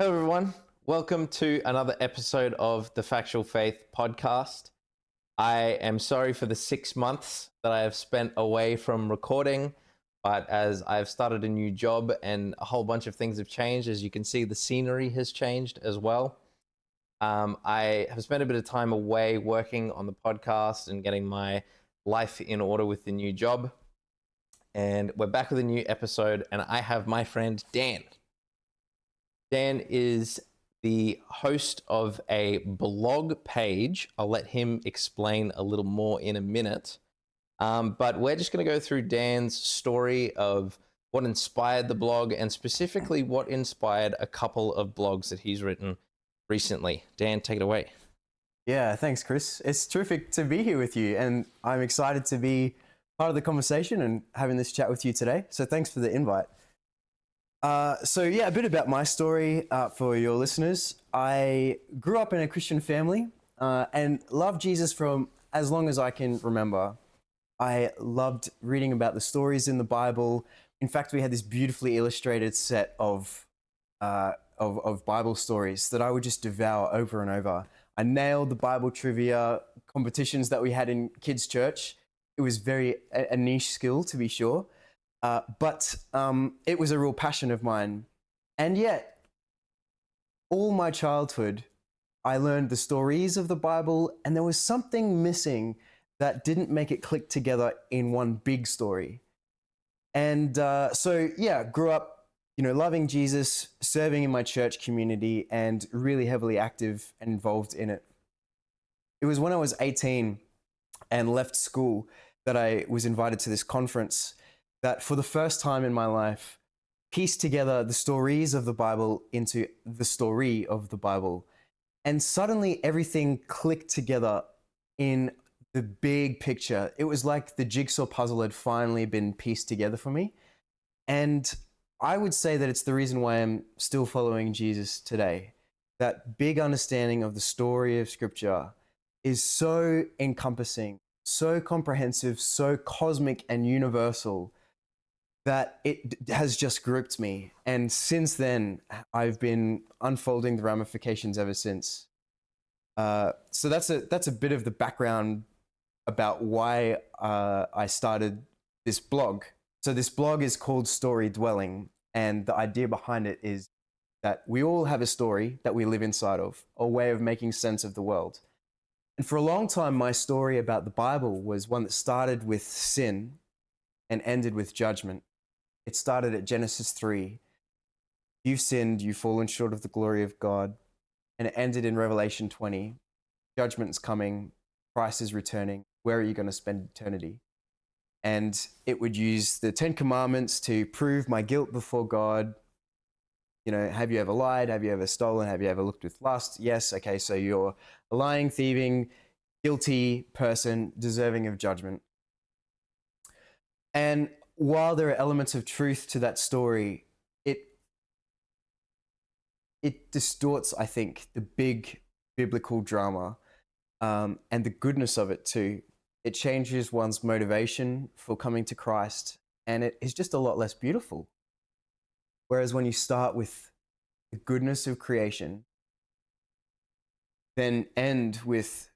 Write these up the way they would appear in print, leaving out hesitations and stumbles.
Hello, everyone. Welcome to another episode of the Factual Faith podcast. I am sorry for the 6 months that I have spent away from recording, but as I've started a new job and a whole bunch of things have changed, as you can see, the scenery has changed as well. I have spent a bit of time away working on the podcast and getting my life in order with the new job. And we're back with a new episode, and I have my friend Dan. Dan is the host of a blog page. I'll let him explain a little more in a minute. But we're just going to go through Dan's story of what inspired the blog and specifically what inspired a couple of blogs that he's written recently. Dan, take it away. Yeah, thanks, Chris. It's terrific to be here with you, and I'm excited to be part of the conversation and having this chat with you today. So thanks for the invite. A bit about my story for your listeners. I grew up in a Christian family and loved Jesus from as long as I can remember. I loved reading about the stories in the Bible. In fact, we had this beautifully illustrated set of Bible stories that I would just devour over and over. I nailed the Bible trivia competitions that we had in kids' church. It was a niche skill, to be sure. But it was a real passion of mine. And yet, all my childhood, I learned the stories of the Bible, and there was something missing that didn't make it click together in one big story. And grew up, loving Jesus, serving in my church community, and really heavily active and involved in it. It was when I was 18 and left school that I was invited to this conference that for the first time in my life, pieced together the stories of the Bible into the story of the Bible. And suddenly everything clicked together in the big picture. It was like the jigsaw puzzle had finally been pieced together for me. And I would say that it's the reason why I'm still following Jesus today. That big understanding of the story of Scripture is so encompassing, so comprehensive, so cosmic and universal, that it has just gripped me. And since then, I've been unfolding the ramifications ever since. So that's a bit of the background about why I started this blog. So this blog is called Storydwelling, and the idea behind it is that we all have a story that we live inside of, a way of making sense of the world. And for a long time, my story about the Bible was one that started with sin and ended with judgment. It started at Genesis 3. You've sinned, you've fallen short of the glory of God. And it ended in Revelation 20. Judgment's coming, Christ is returning. Where are you going to spend eternity? And it would use the 10 Commandments to prove my guilt before God. Have you ever lied? Have you ever stolen? Have you ever looked with lust? Yes. Okay, so you're a lying, thieving, guilty person deserving of judgment. And while there are elements of truth to that story, it distorts, I think, the big biblical drama and the goodness of it too. It changes one's motivation for coming to Christ, and it is just a lot less beautiful. Whereas when you start with the goodness of creation, then end with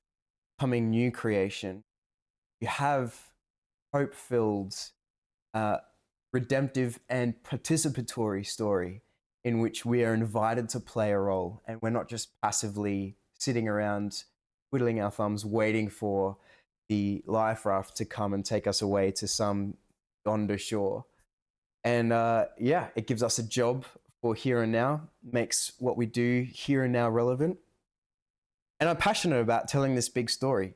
coming new creation, you have hope-filled, redemptive and participatory story in which we are invited to play a role, and we're not just passively sitting around twiddling our thumbs waiting for the life raft to come and take us away to some yonder shore. And it gives us a job for here and now, makes what we do here and now relevant. And I'm passionate about telling this big story.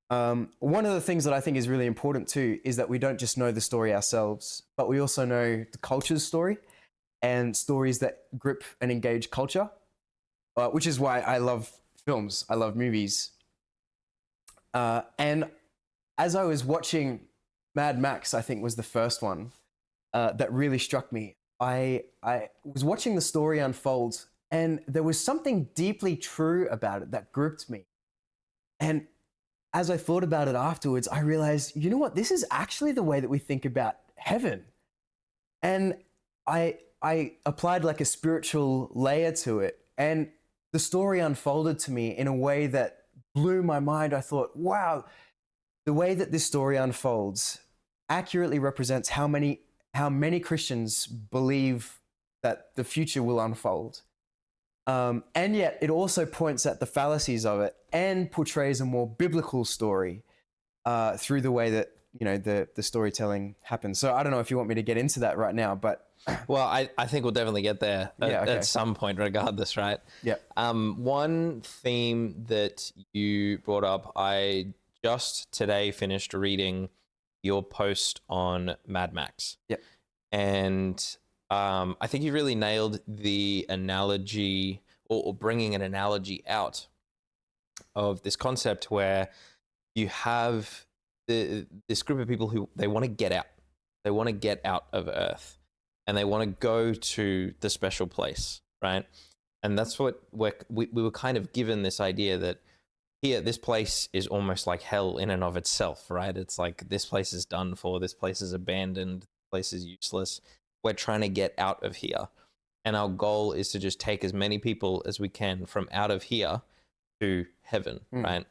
One of the things that I think is really important too is that we don't just know the story ourselves, but we also know the culture's story and stories that grip and engage culture, which is why I love films, I love movies. And as I was watching Mad Max, I think was the first one that really struck me. I was watching the story unfold, and there was something deeply true about it that gripped me. And as I thought about it afterwards, I realized, you know what, this is actually the way that we think about heaven. And I I applied like a spiritual layer to it, and the story unfolded to me in a way that blew my mind. I thought, wow, the way that this story unfolds accurately represents how many Christians believe that the future will unfold. And yet it also points at the fallacies of it and portrays a more biblical story through the way that, you know, the storytelling happens. So I don't know if you want me to get into that right now, but Well, I think we'll definitely get there Yeah, okay. at some point, regardless, right? yeah. One theme that you brought up, I just today finished reading your post on Mad Max. Yep. And I think you really nailed the analogy, or bringing an analogy out of this concept where you have this group of people who they want to get out. They want to get out of Earth, and they want to go to the special place, right? And that's what we were kind of given this idea that here, this place is almost like hell in and of itself, right? It's like this place is done for, this place is abandoned, this place is useless. We're trying to get out of here. And our goal is to just take as many people as we can from out of here to heaven, right?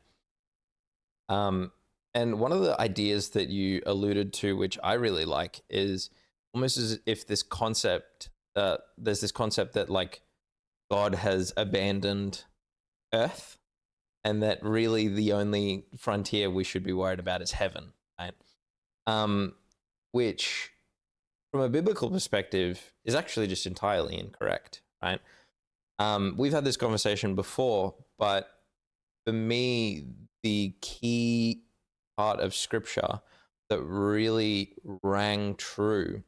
And one of the ideas that you alluded to, which I really like, is almost as if this concept, there's this concept that like God has abandoned Earth, and that really the only frontier we should be worried about is heaven, right? Which, from a biblical perspective, is actually just entirely incorrect, right? We've had this conversation before, but for me, the key part of scripture that really rang true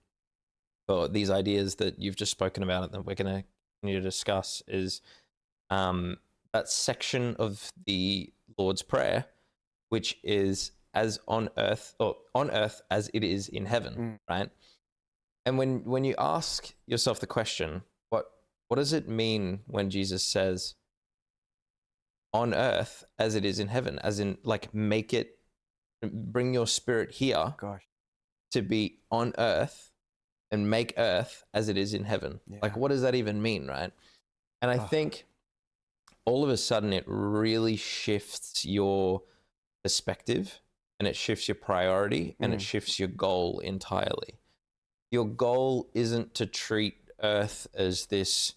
for these ideas that you've just spoken about and that we're going to continue to discuss is that section of the Lord's Prayer, which is as on earth, or on earth as it is in heaven, right? And when you ask yourself the question, what does it mean when Jesus says on earth as it is in heaven, as in like bring your spirit here to be on earth and make earth as it is in heaven? Like, what does that even mean, right? And I think all of a sudden it really shifts your perspective, and it shifts your priority, and it shifts your goal entirely. Your goal isn't to treat Earth as this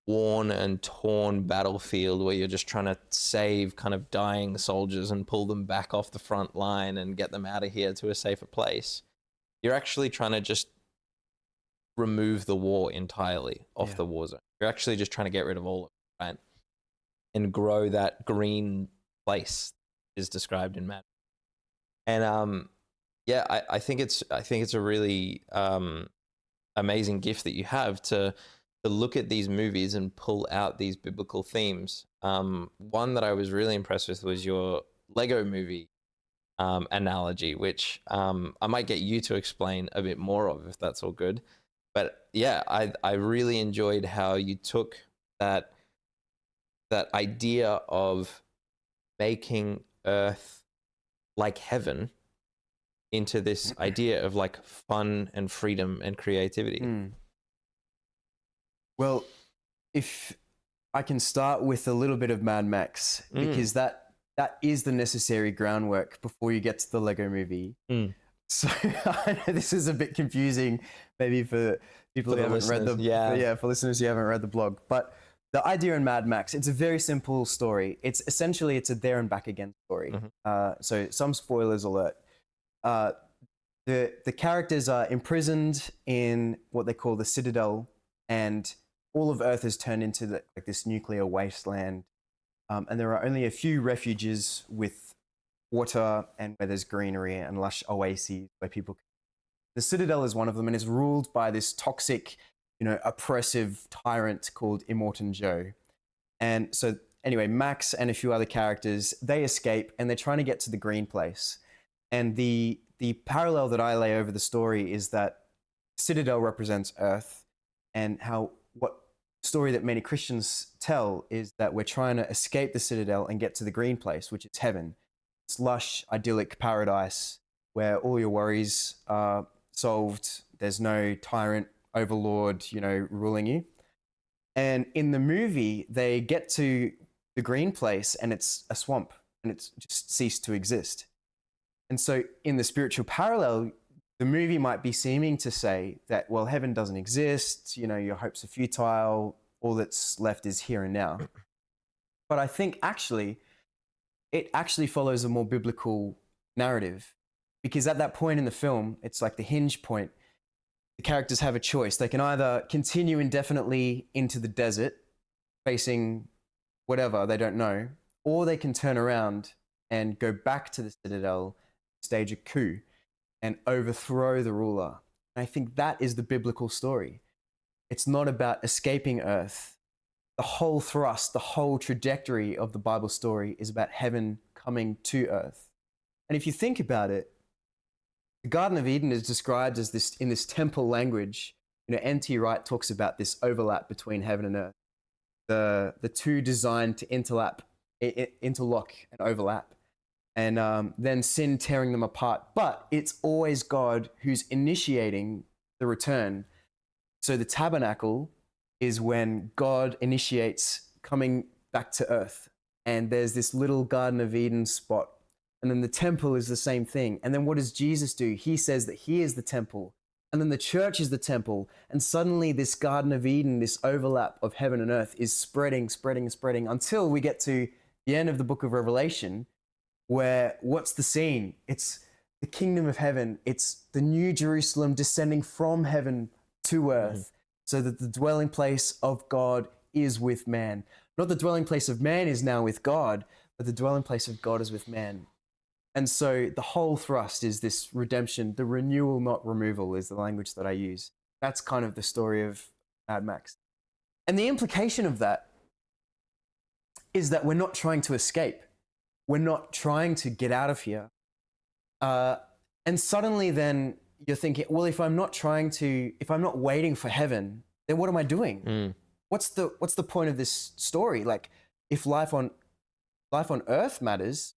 worn and torn battlefield where you're just trying to save kind of dying soldiers and pull them back off the front line and get them out of here to a safer place. You're actually trying to just remove the war entirely off the war zone. You're actually just trying to get rid of all of it, right? And grow that green place is described in Mad. And I think it's a really amazing gift that you have to look at these movies and pull out these biblical themes. One that I was really impressed with was your Lego movie analogy, which I might get you to explain a bit more of, if that's all good. But yeah, I really enjoyed how you took that idea of making Earth like heaven into this idea of like fun and freedom and creativity. Well, if I can start with a little bit of Mad Max, because that is the necessary groundwork before you get to the Lego movie. So I know this is a bit confusing, maybe for people who haven't read the for listeners who haven't read the blog, but the idea in Mad Max, it's a very simple story. It's essentially a there and back again story. So some spoilers alert. The characters are imprisoned in what they call the Citadel, and all of Earth is turned into this nuclear wasteland. And there are only a few refuges with water and where there's greenery and lush oases where people can. The Citadel is one of them, and is ruled by this toxic, oppressive tyrant called Immortan Joe. And so anyway, Max and a few other characters, they escape and they're trying to get to the green place. And the parallel that I lay over the story is that Citadel represents Earth, and what story that many Christians tell is that we're trying to escape the Citadel and get to the green place, which is heaven. It's lush, idyllic paradise where all your worries are solved. There's no tyrant overlord, ruling you. And in the movie, they get to the green place and it's a swamp and it's just ceased to exist. And so in the spiritual parallel, the movie might be seeming to say that, well, heaven doesn't exist, your hopes are futile, all that's left is here and now. But I think it actually follows a more biblical narrative, because at that point in the film, it's like the hinge point. The characters have a choice. They can either continue indefinitely into the desert, facing whatever they don't know, or they can turn around and go back to the citadel, stage a coup, and overthrow the ruler. And I think that is the biblical story. It's not about escaping earth. The whole thrust, the whole trajectory of the Bible story is about heaven coming to earth. And if you think about it, the Garden of Eden is described as this in this temple language. N.T. Wright talks about this overlap between heaven and earth. The two designed to interlock and overlap, and then sin tearing them apart. But it's always God who's initiating the return. So the tabernacle is when God initiates coming back to earth. And there's this little Garden of Eden spot. And then the temple is the same thing. And then what does Jesus do? He says that he is the temple. And then the church is the temple. And suddenly this Garden of Eden, this overlap of heaven and earth is spreading until we get to the end of the book of Revelation, where what's the scene? It's the kingdom of heaven. It's the new Jerusalem descending from heaven to earth, so that the dwelling place of God is with man. Not the dwelling place of man is now with God, but the dwelling place of God is with man. And so the whole thrust is this redemption. The renewal, not removal, is the language that I use. That's kind of the story of Mad Max. And the implication of that is that we're not trying to escape. We're not trying to get out of here. And suddenly then you're thinking, well, if I'm not waiting for heaven, then what am I doing? What's the point of this story? Like, if life on earth matters,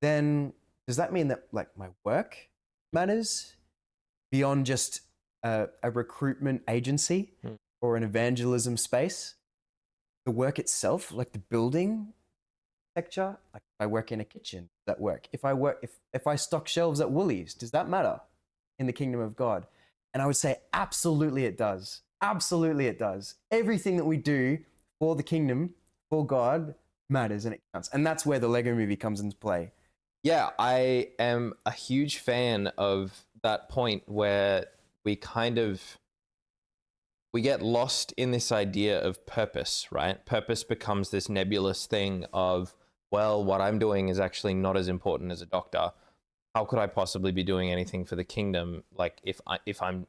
then does that mean that like my work matters beyond just a recruitment agency or an evangelism space? The work itself, like the building sector, like if I work in a kitchen, does that work? If I stock shelves at Woolies, does that matter in the kingdom of God? And I would say absolutely it does. Absolutely it does. Everything that we do for the kingdom, for God, matters and it counts. And that's where the Lego movie comes into play. Yeah, I am a huge fan of that point where we get lost in this idea of purpose, right? Purpose becomes this nebulous thing of, well, what I'm doing is actually not as important as a doctor. How could I possibly be doing anything for the kingdom? Like if I'm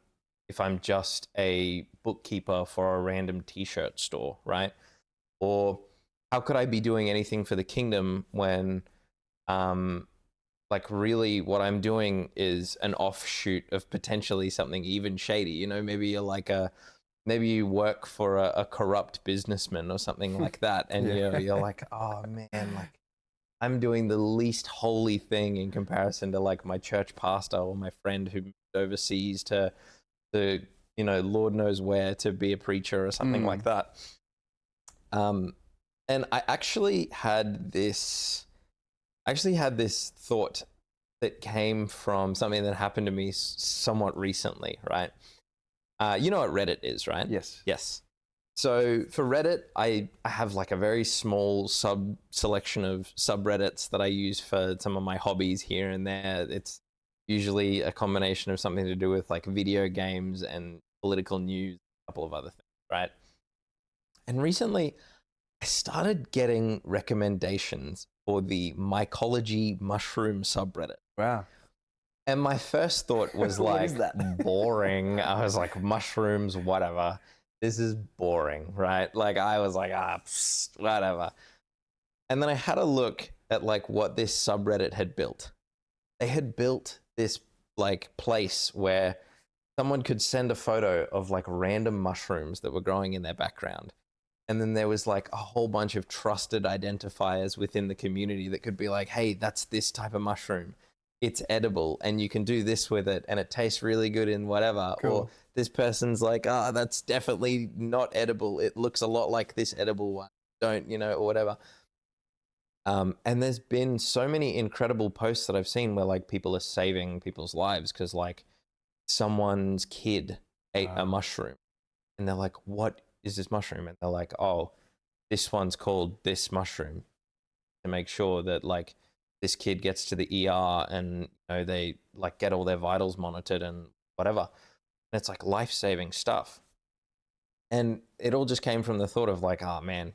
just a bookkeeper for a random t-shirt store, right? Or how could I be doing anything for the kingdom when like really what I'm doing is an offshoot of potentially something even shady? Maybe you work for a corrupt businessman or something like that, and you're like, oh man, like I'm doing the least holy thing in comparison to like my church pastor or my friend who moved overseas to Lord knows where to be a preacher or something like that. And I actually had this thought that came from something that happened to me somewhat recently, right? You know what Reddit is, right? Yes. So for Reddit, I have like a very small selection of subreddits that I use for some of my hobbies here and there. It's usually a combination of something to do with like video games and political news, a couple of other things, right? And recently, I started getting recommendations for the mycology mushroom subreddit. Wow. And my first thought was What like, is that? boring. I was like, mushrooms, whatever. This is boring, right? Like I was like, whatever. And then I had a look at like what this subreddit had built. They had built this like place where someone could send a photo of like random mushrooms that were growing in their background. And then there was like a whole bunch of trusted identifiers within the community that could be like, hey, that's this type of mushroom. it's edible and you can do this with it and it tastes really good in whatever. Cool. Or this person's like, oh, that's definitely not edible. It looks a lot like this edible one. Don't, or whatever. And there's been so many incredible posts that I've seen where like people are saving people's lives because like someone's kid ate a mushroom and they're like, what is this mushroom? And they're like, oh, this one's called this mushroom, to make sure that like this kid gets to the ER and they like get all their vitals monitored and whatever. And it's like life-saving stuff. And it all just came from the thought of like, oh man,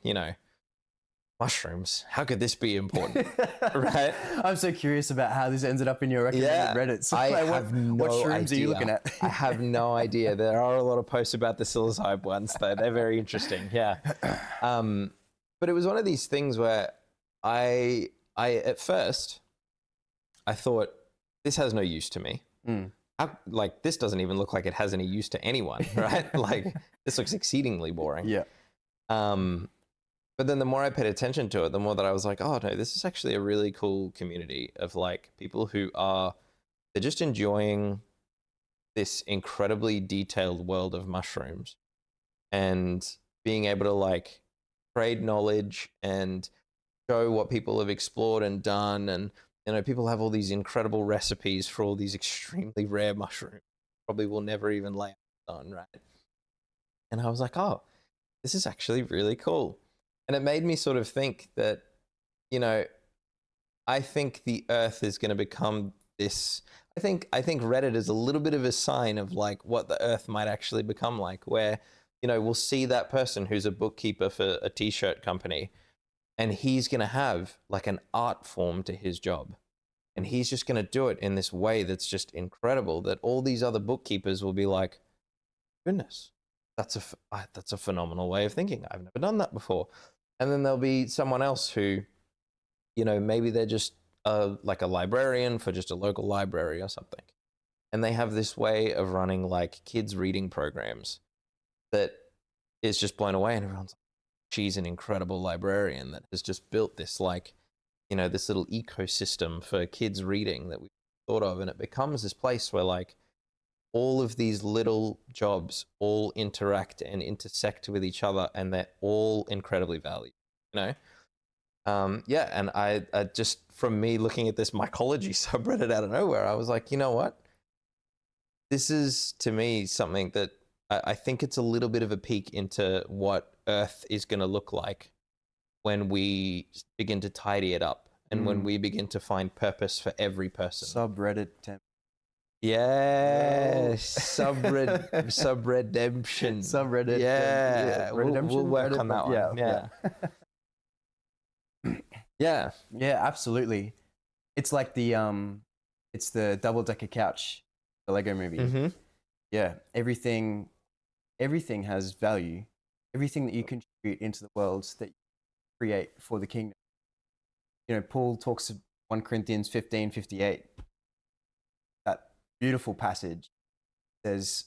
mushrooms, how could this be important? Right? I'm so curious about how this ended up in your recommended Reddit. So I like, have no what shrooms idea. are you looking at? I have no idea. There are a lot of posts about the psilocybin ones though. They're very interesting. Yeah. But it was one of these things where I at first I thought this has no use to me. Like this doesn't even look like it has any use to anyone, right? Like this looks exceedingly boring. Yeah. But then the more I paid attention to it, the more that I was like, oh no, this is actually a really cool community of like people who they're just enjoying this incredibly detailed world of mushrooms and being able to like trade knowledge and show what people have explored and done. And, people have all these incredible recipes for all these extremely rare mushrooms. Probably will never even lay on, right? And I was like, oh, this is actually really cool. And it made me sort of think that, I think the earth is going to become this. I think Reddit is a little bit of a sign of like what the earth might actually become like, where, we'll see that person who's a bookkeeper for a t-shirt company and he's going to have like an art form to his job. And he's just going to do it in this way that's just incredible that all these other bookkeepers will be like, goodness, that's a phenomenal way of thinking. I've never done that before. And then there'll be someone else who, maybe they're just like a librarian for just a local library or something. And they have this way of running like kids reading programs that is just blown away. And everyone's like, she's an incredible librarian that has just built this like, this little ecosystem for kids reading that we thought of. And it becomes this place where like all of these little jobs all interact and intersect with each other and they're all incredibly valued, And I just, from me looking at this mycology subreddit out of nowhere, I was like, you know what? This is, to me, something that I think it's a little bit of a peek into what Earth is going to look like when we begin to tidy it up and when we begin to find purpose for every person. Subreddit temp. Yes, subredemption. Subreddit. Yeah, we'll work on that one. Yeah. Yeah, absolutely. It's like it's the double-decker couch, the Lego movie. Mm-hmm. Yeah, everything has value. Everything that you contribute into the world that you create for the kingdom. Paul talks of 1 Corinthians 15:58. That beautiful passage says,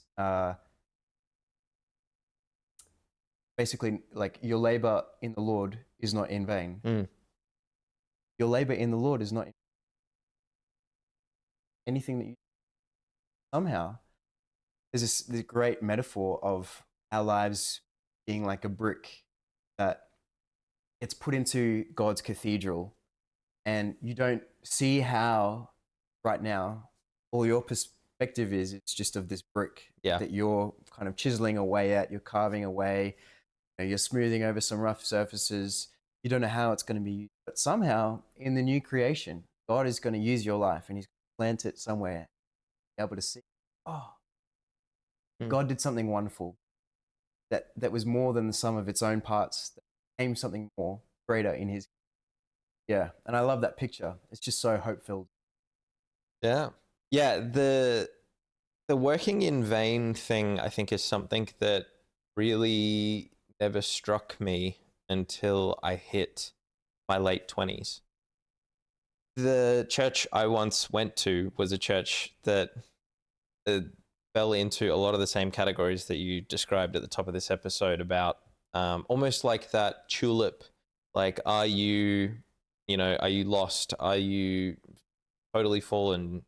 basically, like, your labor in the Lord is not in vain. Your labor in the Lord is not in vain. Anything that you somehow, there's this great metaphor of our lives being like a brick that gets put into God's cathedral, and you don't see how right now all your perspective is. It's just of this brick that you're kind of chiseling away at, you're carving away, you're smoothing over some rough surfaces. You don't know how it's going to be used, but somehow in the new creation, God is going to use your life and he's going to plant it somewhere, be able to see, God did something wonderful that was more than the sum of its own parts, that became something more greater in his. Yeah, and I love that picture. It's just so hope-filled. Yeah. The working in vain thing, I think, is something that really never struck me until I hit my late 20s. The church I once went to was a church that fell into a lot of the same categories that you described at the top of this episode about almost like that tulip, like, are you lost? Are you totally fallen,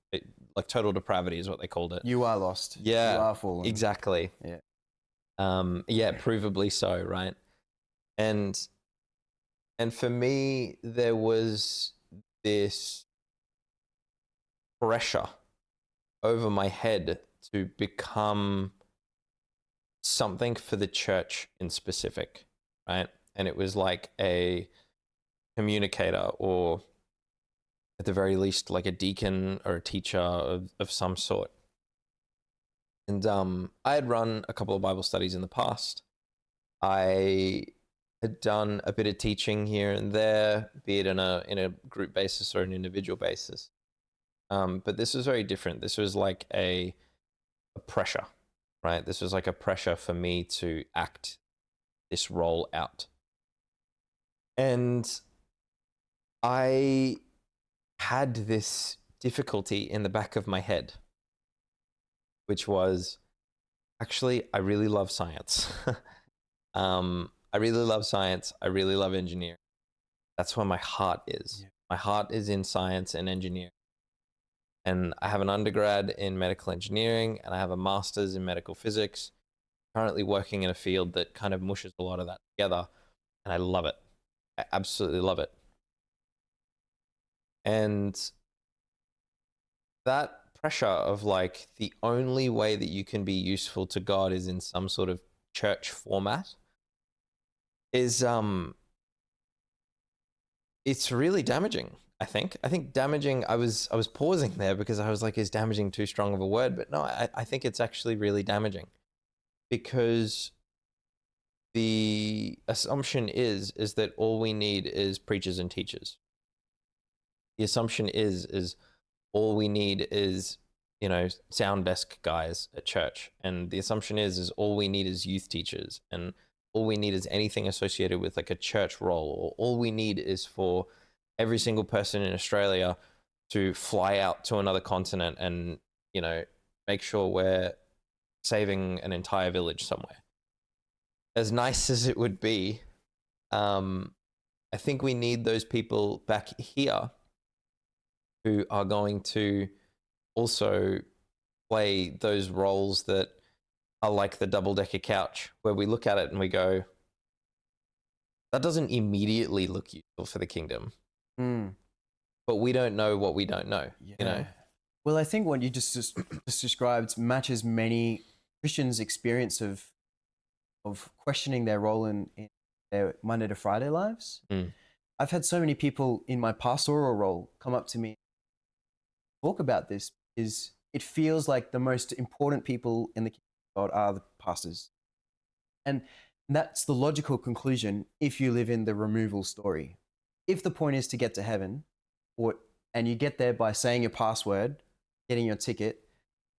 like total depravity is what they called it. You are lost. Yeah, You are fallen. exactly. Yeah. Yeah, provably so, right? And for me, there was this pressure over my head to become something for the church in specific, right? And it was like a communicator, or at the very least, like a deacon or a teacher of some sort. And I had run a couple of Bible studies in the past. I had done a bit of teaching here and there, be it in a group basis or an individual basis. But this was very different. This was like a pressure, right? This was like a pressure for me to act this role out. And I had this difficulty in the back of my head, which was, actually, I really love science. I really love science. I really love engineering. That's where my heart is. Yeah. My heart is in science and engineering. And I have an undergrad in medical engineering, and I have a master's in medical physics. Currently working in a field that kind of mushes a lot of that together, and I love it. I absolutely love it. And that pressure of like, the only way that you can be useful to God is in some sort of church format is it's really damaging. I think damaging, I was pausing there because I was like, is damaging too strong of a word? But no, I think it's actually really damaging, because the assumption is that all we need is preachers and teachers. The assumption is all we need is, sound desk guys at church. And the assumption is all we need is youth teachers, and all we need is anything associated with like a church role, or all we need is for every single person in Australia to fly out to another continent and, make sure we're saving an entire village somewhere. As nice as it would be, I think we need those people back here who are going to also play those roles that are like the double-decker couch, where we look at it and we go, that doesn't immediately look useful for the kingdom. But we don't know what we don't know, Well, I think what you just described matches many Christians' experience of questioning their role in their Monday to Friday lives. I've had so many people in my pastoral role come up to me, talk about this, is it feels like the most important people in the kingdom of God are the pastors. And that's the logical conclusion if you live in the removal story. If the point is to get to heaven, and you get there by saying your password, getting your ticket,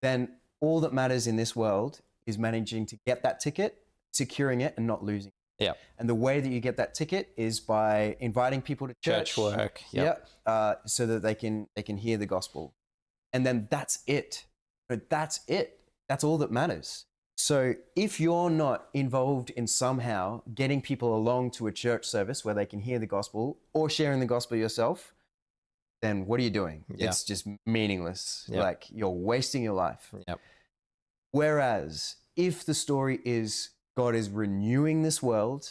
then all that matters in this world is managing to get that ticket, securing it, and not losing it. Yeah. And the way that you get that ticket is by inviting people to church work. So that they can hear the gospel. And then that's it. That's it. That's all that matters. So if you're not involved in somehow getting people along to a church service where they can hear the gospel, or sharing the gospel yourself, then what are you doing? Yeah. It's just meaningless. Yep. Like, you're wasting your life. Yep. Whereas if the story is God is renewing this world,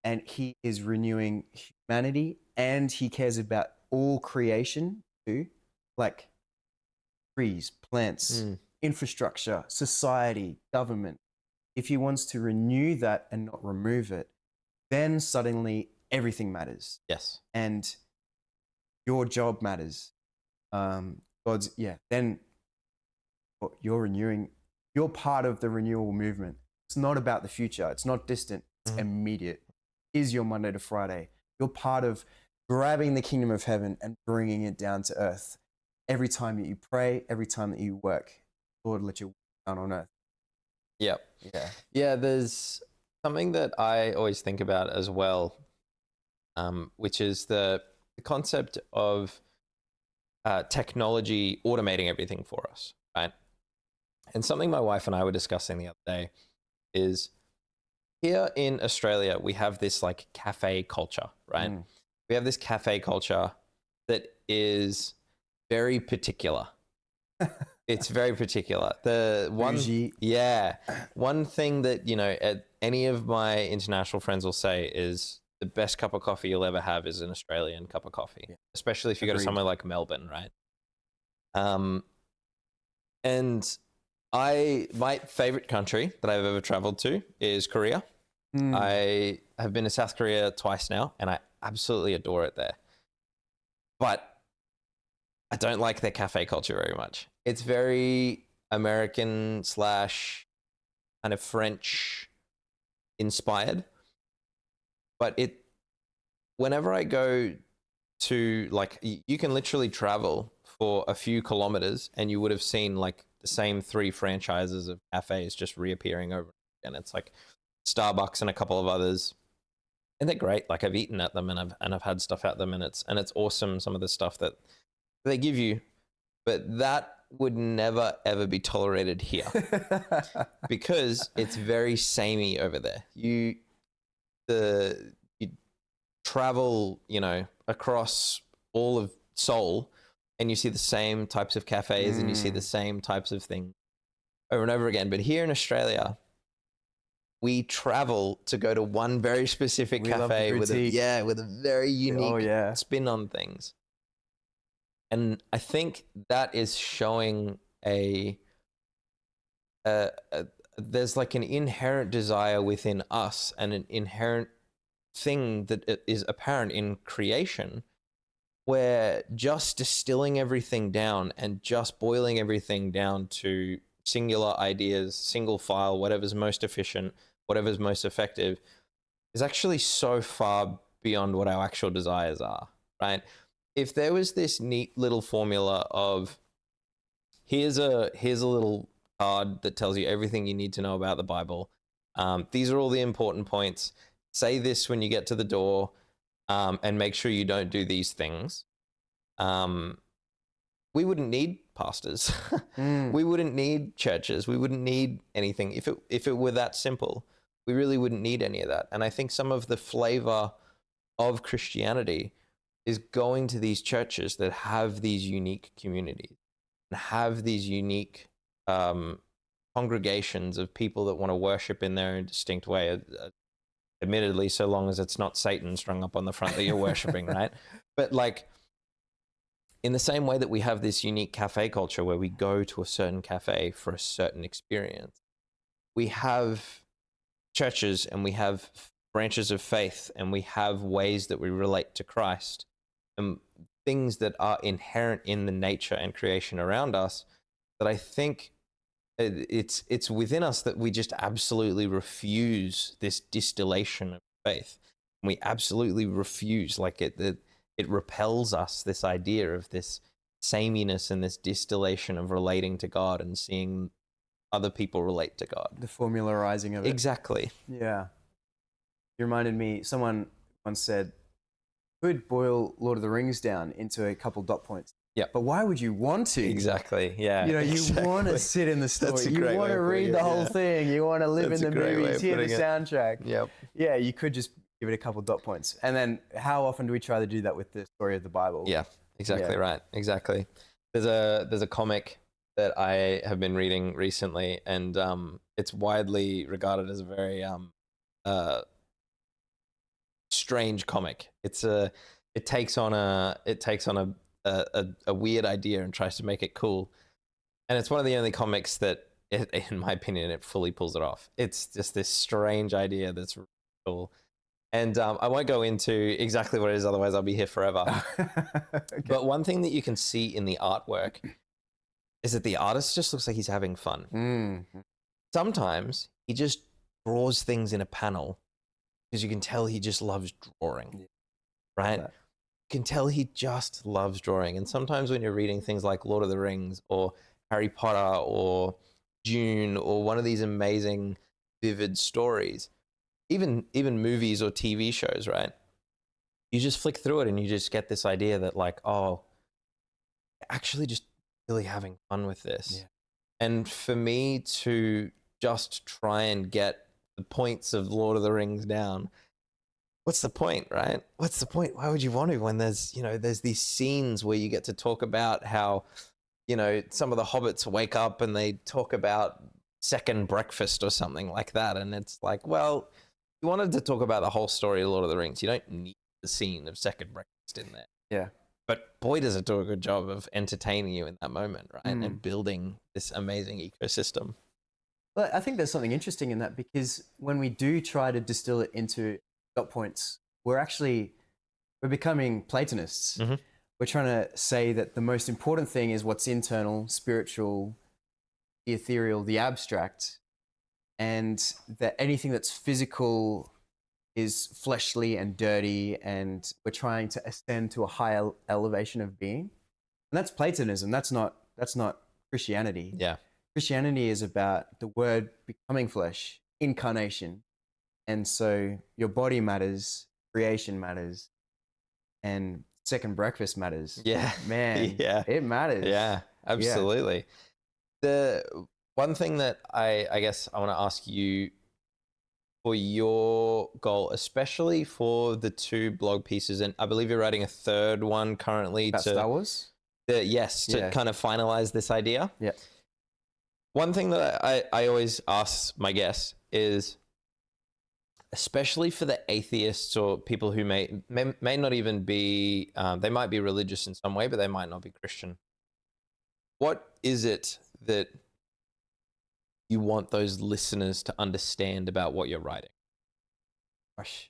and he is renewing humanity, and he cares about all creation too, like trees, plants, infrastructure, society, government. If he wants to renew that and not remove it, then suddenly everything matters. Yes. And your job matters. Then you're renewing, you're part of the renewal movement. It's not about the future. It's not distant. It's immediate. Is your Monday to Friday. You're part of grabbing the kingdom of heaven and bringing it down to earth. Every time that you pray, every time that you work, Lord, let your will be done on earth. Yep. Yeah. Yeah, there's something that I always think about as well, which is the concept of technology automating everything for us, right? And something my wife and I were discussing the other day is, here in Australia, we have this like cafe culture, right? We have this cafe culture that is very particular. It's very particular. The one, Bougie. yeah, one thing that, you know, any of my international friends will say is the best cup of coffee you'll ever have is an Australian cup of coffee, especially if you go to Agreed. somewhere like Melbourne, right? And my favorite country that I've ever traveled to is Korea. I have been to South Korea twice now, and I absolutely adore it there. But I don't like their cafe culture very much. It's very American / kind of French inspired. But whenever I go to, like, you can literally travel for a few kilometers and you would have seen like the same 3 franchises of cafes just reappearing over again. It's like Starbucks and a couple of others. And they're great. Like, I've eaten at them and I've had stuff at them, and it's awesome, some of the stuff that they give you, but that would never ever be tolerated here because it's very samey over there. You travel, you know, across all of Seoul, and you see the same types of cafes and you see the same types of things over and over again. But here in Australia, we travel to go to one very specific cafe with a very unique spin on things. And I think that is showing there's like an inherent desire within us and an inherent thing that is apparent in creation, where just distilling everything down and just boiling everything down to singular ideas, single file, whatever's most efficient, whatever's most effective, is actually so far beyond what our actual desires are, right? If there was this neat little formula of here's a little card that tells you everything you need to know about the Bible. These are all the important points. Say this when you get to the door, and make sure you don't do these things. We wouldn't need pastors. We wouldn't need churches. We wouldn't need anything. If it were that simple, we really wouldn't need any of that. And I think some of the flavor of Christianity is going to these churches that have these unique communities and have these unique congregations of people that want to worship in their own distinct way. Admittedly, so long as it's not Satan strung up on the front that you're worshiping, right? But like, in the same way that we have this unique cafe culture where we go to a certain cafe for a certain experience, we have churches and we have branches of faith and we have ways that we relate to Christ and things that are inherent in the nature and creation around us that I think it's within us that we just absolutely refuse this distillation of faith. We absolutely refuse, like it repels us, this idea of this sameness and this distillation of relating to God and seeing other people relate to God. The formularizing of it. Exactly. Yeah. You reminded me, someone once said, could boil Lord of the Rings down into a couple dot points. Yeah. But why would you want to? Exactly. Yeah. You know, exactly. You want to sit in the story. You want to read the whole thing. You want to live in the movies, hear the soundtrack. Yep. Yeah, you could just give it a couple dot points. And then how often do we try to do that with the story of the Bible? Yeah, exactly right. Exactly. There's a comic that I have been reading recently, and it's widely regarded as a very strange comic. It takes on a weird idea and tries to make it cool, and it's one of the only comics that, in my opinion, it fully pulls it off. It's just this strange idea that's really cool, and I won't go into exactly what it is, otherwise I'll be here forever. Okay. But one thing that you can see in the artwork is that the artist just looks like he's having fun. Mm-hmm. Sometimes he just draws things in a panel because you can tell he just loves drawing, right? You can tell he just loves drawing. And sometimes when you're reading things like Lord of the Rings or Harry Potter or Dune or one of these amazing, vivid stories, even movies or TV shows, right? You just flick through it and you just get this idea that, like, oh, actually just really having fun with this. Yeah. And for me to just try and get the points of Lord of the Rings down what's the point, right? What's the point? Why would you want to when there's these scenes where you get to talk about how, some of the hobbits wake up and they talk about second breakfast or something like that. And it's like, well, you wanted to talk about the whole story of Lord of the Rings. You don't need the scene of second breakfast in there. Yeah. But boy, does it do a good job of entertaining you in that moment, right? And building this amazing ecosystem. Well, I think there's something interesting in that, because when we do try to distill it into dot points, we're becoming Platonists. Mm-hmm. We're trying to say that the most important thing is what's internal, spiritual, the ethereal, the abstract, and that anything that's physical is fleshly and dirty, and we're trying to ascend to a higher elevation of being. And that's Platonism. That's not Christianity. Yeah. Christianity is about the word becoming flesh, incarnation. And so your body matters, creation matters, and second breakfast matters. Yeah. Man, yeah. It matters. Yeah, absolutely. The one thing that I guess I want to ask you for your goal, especially for the 2 blog pieces, and I believe you're writing a third one currently About Star Wars? to kind of finalize this idea. Yeah. One thing that I always ask my guests is, especially for the atheists or people who may not even be, they might be religious in some way, but they might not be Christian. What is it that you want those listeners to understand about what you're writing? Gosh.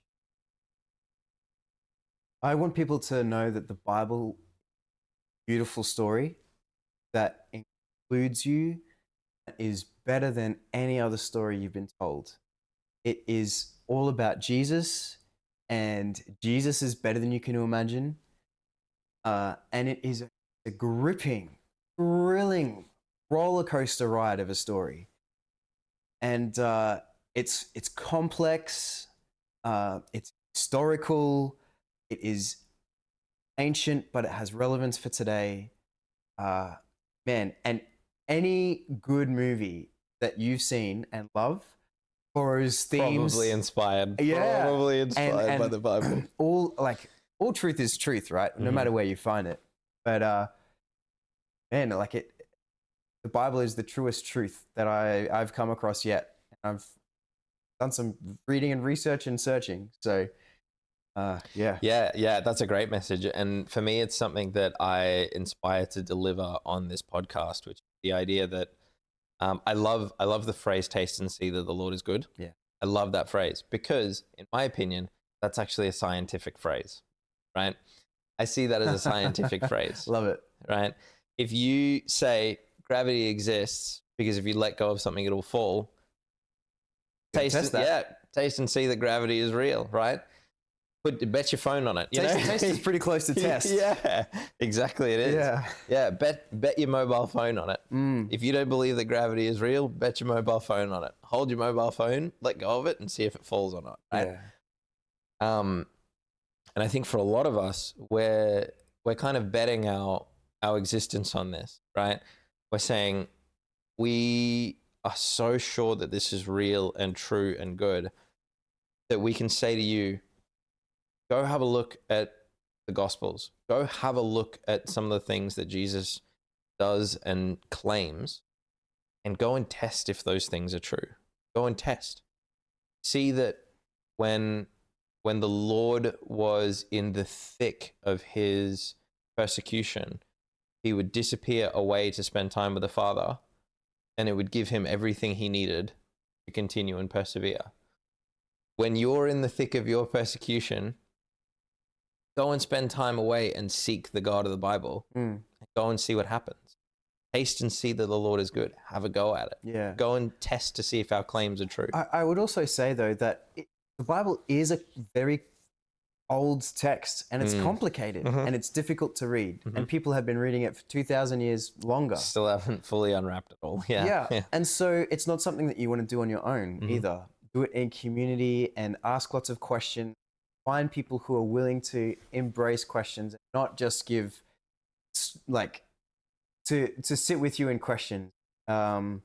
I want people to know that the Bible is a beautiful story that includes you, that is better than any other story you've been told. It is all about Jesus, and Jesus is better than you can imagine. And it is a gripping, thrilling roller coaster ride of a story. And it's complex, it's historical, it is ancient, but it has relevance for today. Man, and any good movie that you've seen and love borrows themes. Probably inspired. Yeah. Probably inspired by the Bible. All truth is truth, right? No matter where you find it. But man, the Bible is the truest truth that I've come across yet. I've done some reading and research and searching. So yeah. Yeah, that's a great message. And for me, it's something that I inspire to deliver on this podcast, which is the idea that I love the phrase "taste and see that the Lord is good." Yeah. I love that phrase because, in my opinion, that's actually a scientific phrase, right? I see that as a scientific phrase. Love it. Right? If you say gravity exists because if you let go of something, it'll fall. Taste and see that gravity is real, right? Bet your phone on it. Taste is pretty close to test. Yeah, exactly. It is. Yeah. Bet your mobile phone on it. If you don't believe that gravity is real, bet your mobile phone on it. Hold your mobile phone, let go of it, and see if it falls or not. Right? Yeah. And I think for a lot of us, we're kind of betting our existence on this, right? We're saying we are so sure that this is real and true and good that we can say to you, go have a look at the Gospels. Go have a look at some of the things that Jesus does and claims, and go and test if those things are true. Go and test. See that when the Lord was in the thick of his persecution, he would disappear away to spend time with the Father, and it would give him everything he needed to continue and persevere. When you're in the thick of your persecution, go and spend time away and seek the God of the Bible. Go and see what happens. Taste and see that the Lord is good. Have a go at it. Yeah. Go and test to see if our claims are true. I would also say, though, that the Bible is a very old text, and it's complicated, and it's difficult to read. And people have been reading it for 2,000 years longer. Still haven't fully unwrapped it all. Yeah. And so it's not something that you want to do on your own either. Do it in community and ask lots of questions. Find people who are willing to embrace questions, and not just give, to sit with you in questions. I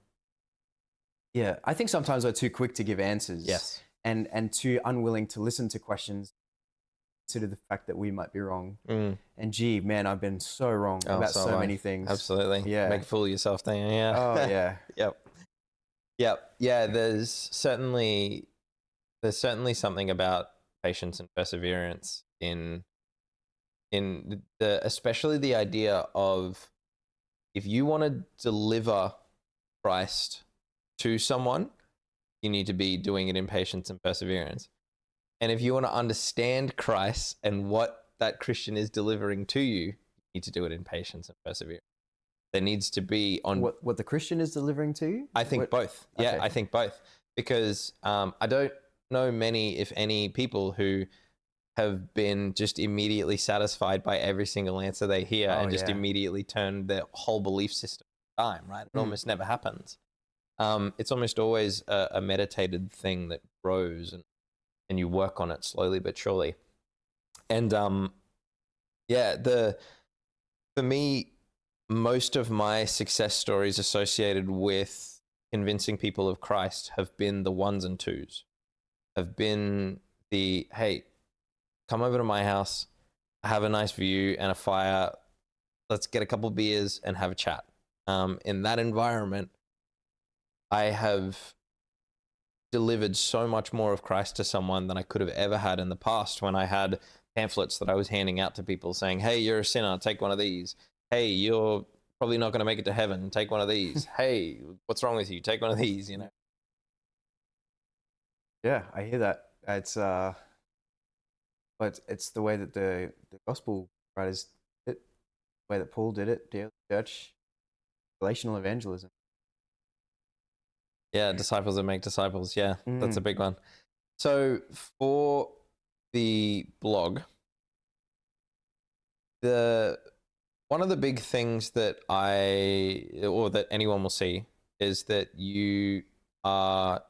think sometimes we're too quick to give answers. Yes. And too unwilling to listen to questions, consider the fact that we might be wrong. Mm. And gee, man, I've been so wrong about so many things. Absolutely. Yeah. Make a fool of yourself, don't you? Yeah. Oh yeah. Yep. Yeah. There's certainly something about patience and perseverance in especially the idea of, if you want to deliver Christ to someone, you need to be doing it in patience and perseverance. And if you want to understand Christ and what that Christian is delivering to you, you need to do it in patience and perseverance. There needs to be on what the Christian is delivering to you? I think both. Yeah, Okay. I think both. Because I don't know many, if any, people who have been just immediately satisfied by every single answer they hear and just immediately turn their whole belief system on a dime, right? It almost never happens. It's almost always a meditated thing that grows, and you work on it slowly but surely. And for me, most of my success stories associated with convincing people of Christ have been the ones and twos, have been the, hey, come over to my house, have a nice view and a fire, let's get a couple beers and have a chat. In that environment, I have delivered so much more of Christ to someone than I could have ever had in the past, when I had pamphlets that I was handing out to people saying, hey, you're a sinner, take one of these. Hey, you're probably not going to make it to heaven, take one of these. Hey, what's wrong with you? Take one of these, you know? Yeah, I hear that. But it's the way that the gospel writers did it, the way that Paul did it, the early church, relational evangelism. Yeah, disciples that make disciples. Yeah, that's a big one. So for the blog, one of the big things that that anyone will see is that you are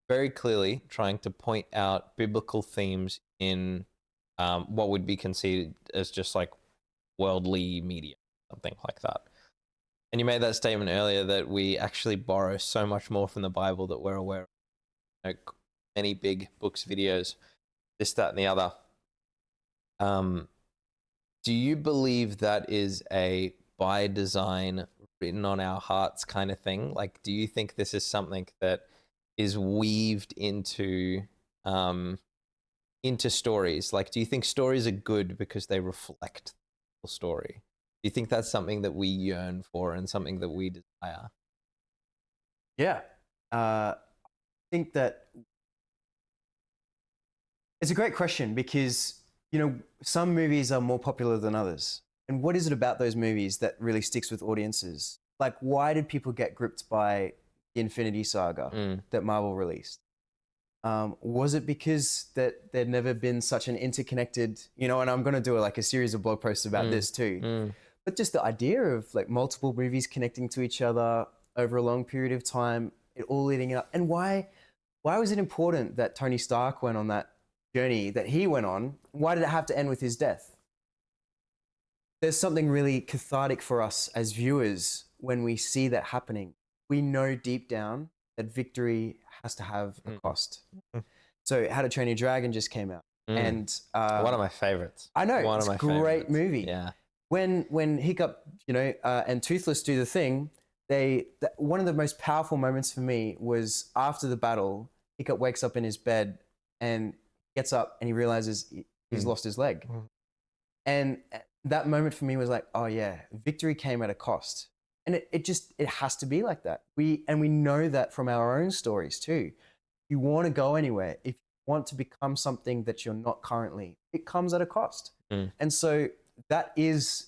very clearly trying to point out biblical themes in what would be considered as just like worldly media, something like that. And you made that statement earlier that we actually borrow so much more from the Bible that we're aware of. You know, many big books, videos, this, that, and the other. Do you believe that is a by design, written on our hearts kind of thing? Like, do you think this is something that is weaved into stories? Like, do you think stories are good because they reflect the story? Do you think that's something that we yearn for and something that we desire? Yeah. I think that it's a great question, because, you know, some movies are more popular than others. And what is it about those movies that really sticks with audiences? Like, why did people get gripped by the Infinity Saga that Marvel released? Was it because that there'd never been such an interconnected, you know, and I'm going to do a series of blog posts about this too, but just the idea of like multiple movies connecting to each other over a long period of time, it all leading up. And why was it important that Tony Stark went on that journey that he went on? Why did it have to end with his death? There's something really cathartic for us as viewers when we see that happening. We know deep down that victory has to have a cost. So How to Train Your Dragon just came out. And one of my favorites. I know, one it's of my a great favorites. movie. Yeah. When Hiccup, you know, and Toothless do the thing, one of the most powerful moments for me was after the battle, Hiccup wakes up in his bed and gets up and he realizes he's lost his leg. And that moment for me was like, oh yeah, victory came at a cost. And it has to be like that. We know that from our own stories too. You want to go anywhere, if you want to become something that you're not currently, it comes at a cost. And so that is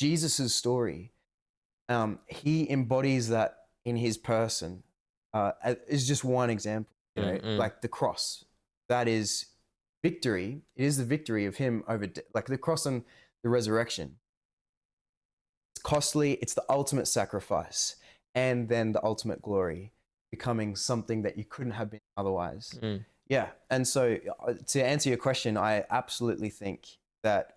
Jesus's story. He embodies that in his person. Is just one example, you know, like the cross. That is victory. It is the victory of him over, like the cross and the resurrection. It's costly. It's the ultimate sacrifice, and then the ultimate glory, becoming something that you couldn't have been otherwise. Yeah. And so to answer your question, I absolutely think that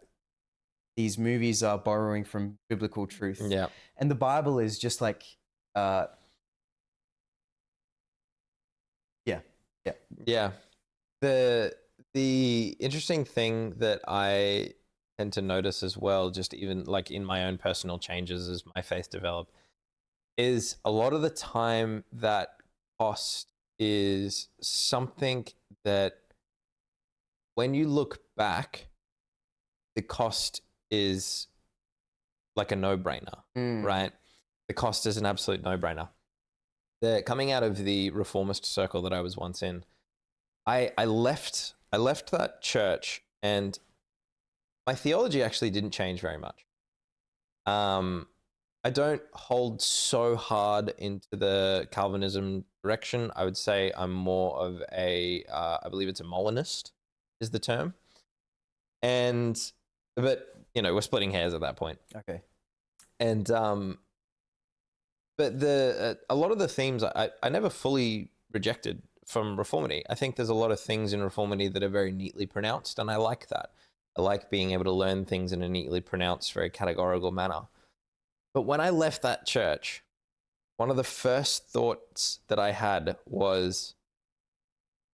these movies are borrowing from biblical truth. Yeah. And the Bible is just like, yeah. Yeah. The The interesting thing that I tend to notice as well, just even like in my own personal changes as my faith developed, is a lot of the time that cost is something that when you look back, the cost is like a no-brainer, right? The cost is an absolute no-brainer. Coming out of the reformist circle that I was once in, I left that church, and my theology actually didn't change very much. I don't hold so hard into the Calvinism direction. I would say I'm more of a, I believe it's a Molinist is the term. But we're splitting hairs at that point. Okay. And, but a lot of the themes I never fully rejected from Reformity. I think there's a lot of things in Reformity that are very neatly pronounced, and I like that. I like being able to learn things in a neatly pronounced, very categorical manner. But when I left that church, one of the first thoughts that I had was,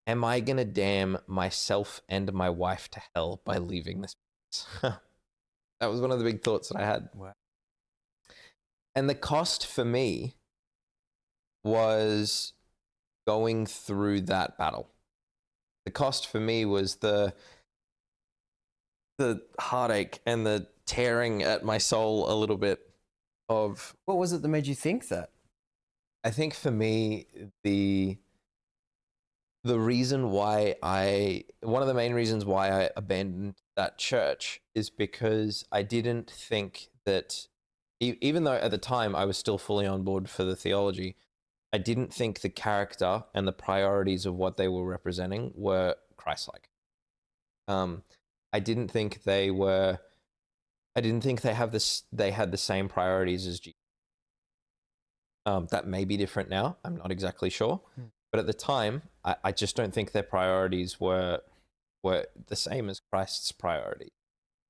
am I going to damn myself and my wife to hell by leaving this place? That was one of the big thoughts that I had. Wow. And the cost for me was going through that battle. The cost for me was the heartache and the tearing at my soul a little bit of... What was it that made you think that? I think for me, the reason why one of the main reasons why I abandoned that church is because I didn't think that, even though at the time I was still fully on board for the theology, I didn't think the character and the priorities of what they were representing were Christ-like. I didn't think they had the same priorities as Jesus. That may be different now. I'm not exactly sure. But at the time, I just don't think their priorities were the same as Christ's priority.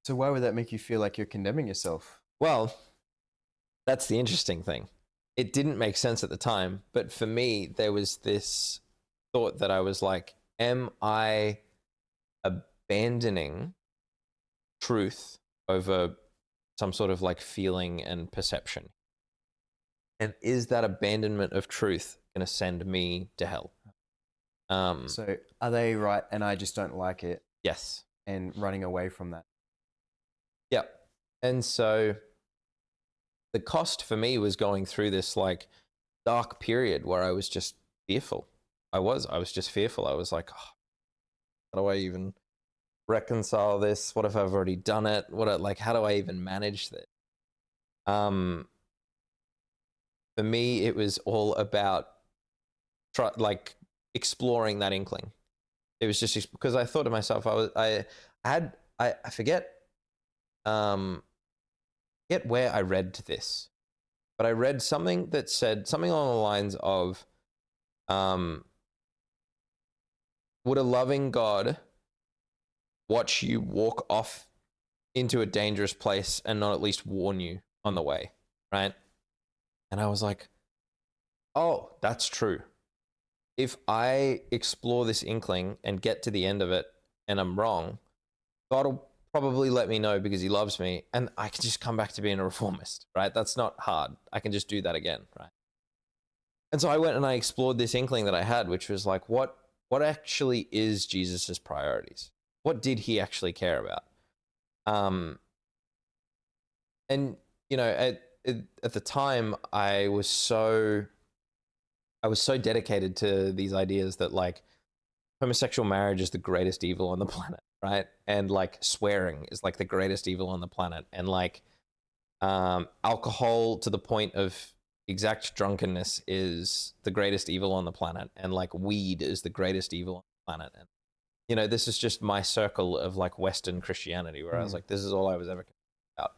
So why would that make you feel like you're condemning yourself? Well, that's the interesting thing. It didn't make sense at the time, but for me, there was this thought that I was like, am I abandoning truth over some sort of like feeling and perception? And is that abandonment of truth going to send me to hell? So are they right and I just don't like it? Yes. And running away from that. Yep. And so the cost for me was going through this like dark period where I was just fearful. I was just fearful. I was like, oh, how do I even reconcile this? What if I've already done it? How do I even manage this? For me, it was all about exploring that inkling. It was just because I thought to myself, I forget where I read this, but I read something that said something along the lines of, would a loving God watch you walk off into a dangerous place and not at least warn you on the way, right? And I was like, oh, that's true. If I explore this inkling and get to the end of it and I'm wrong, God will probably let me know because he loves me and I can just come back to being a reformist, right? That's not hard. I can just do that again, right? And so I went and I explored this inkling that I had, which was like, what actually is Jesus's priorities? What did he actually care about? And at the time I was so dedicated to these ideas that like homosexual marriage is the greatest evil on the planet, right? And like swearing is like the greatest evil on the planet, and like alcohol to the point of exact drunkenness is the greatest evil on the planet, and like weed is the greatest evil on the planet. And this is just my circle of like Western Christianity where I was like, this is all I was ever about.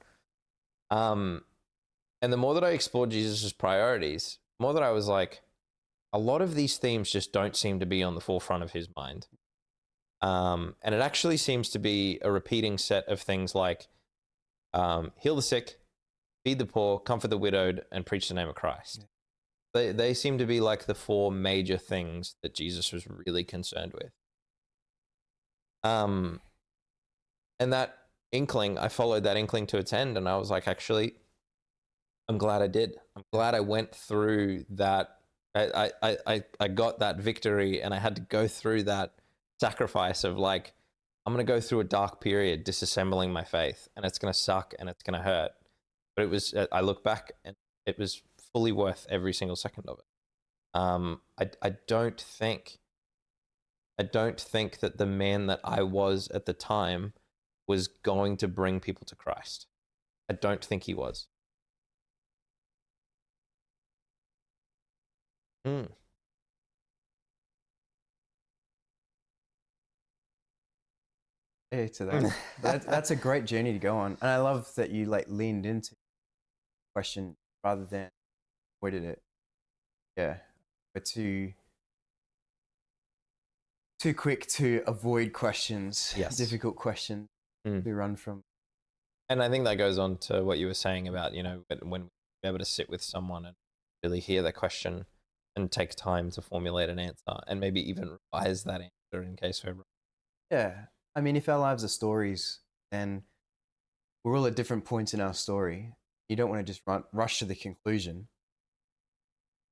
And the more that I explored Jesus's priorities, the more that I was like, a lot of these themes just don't seem to be on the forefront of his mind. And it actually seems to be a repeating set of things like heal the sick, feed the poor, comfort the widowed, and preach the name of Christ. They seem to be like the four major things that Jesus was really concerned with. And that inkling, I followed that inkling to its end, and I was like, actually, I'm glad I did. I'm glad I went through that. I got that victory, and I had to go through that sacrifice of like, I'm going to go through a dark period disassembling my faith, and it's going to suck and it's going to hurt. But it was, I look back and it was fully worth every single second of it. I don't think that the man that I was at the time was going to bring people to Christ. I don't think he was. Yeah, to that's a great journey to go on, and I love that you like leaned into the question rather than avoided it. Yeah, but too quick to avoid questions. Yes. Difficult questions we run from. And I think that goes on to what you were saying about, you know, when we're able to sit with someone and really hear their question and take time to formulate an answer and maybe even revise that answer in case we're wrong. Yeah, I mean, if our lives are stories, then we're all at different points in our story. You don't want to just rush to the conclusion.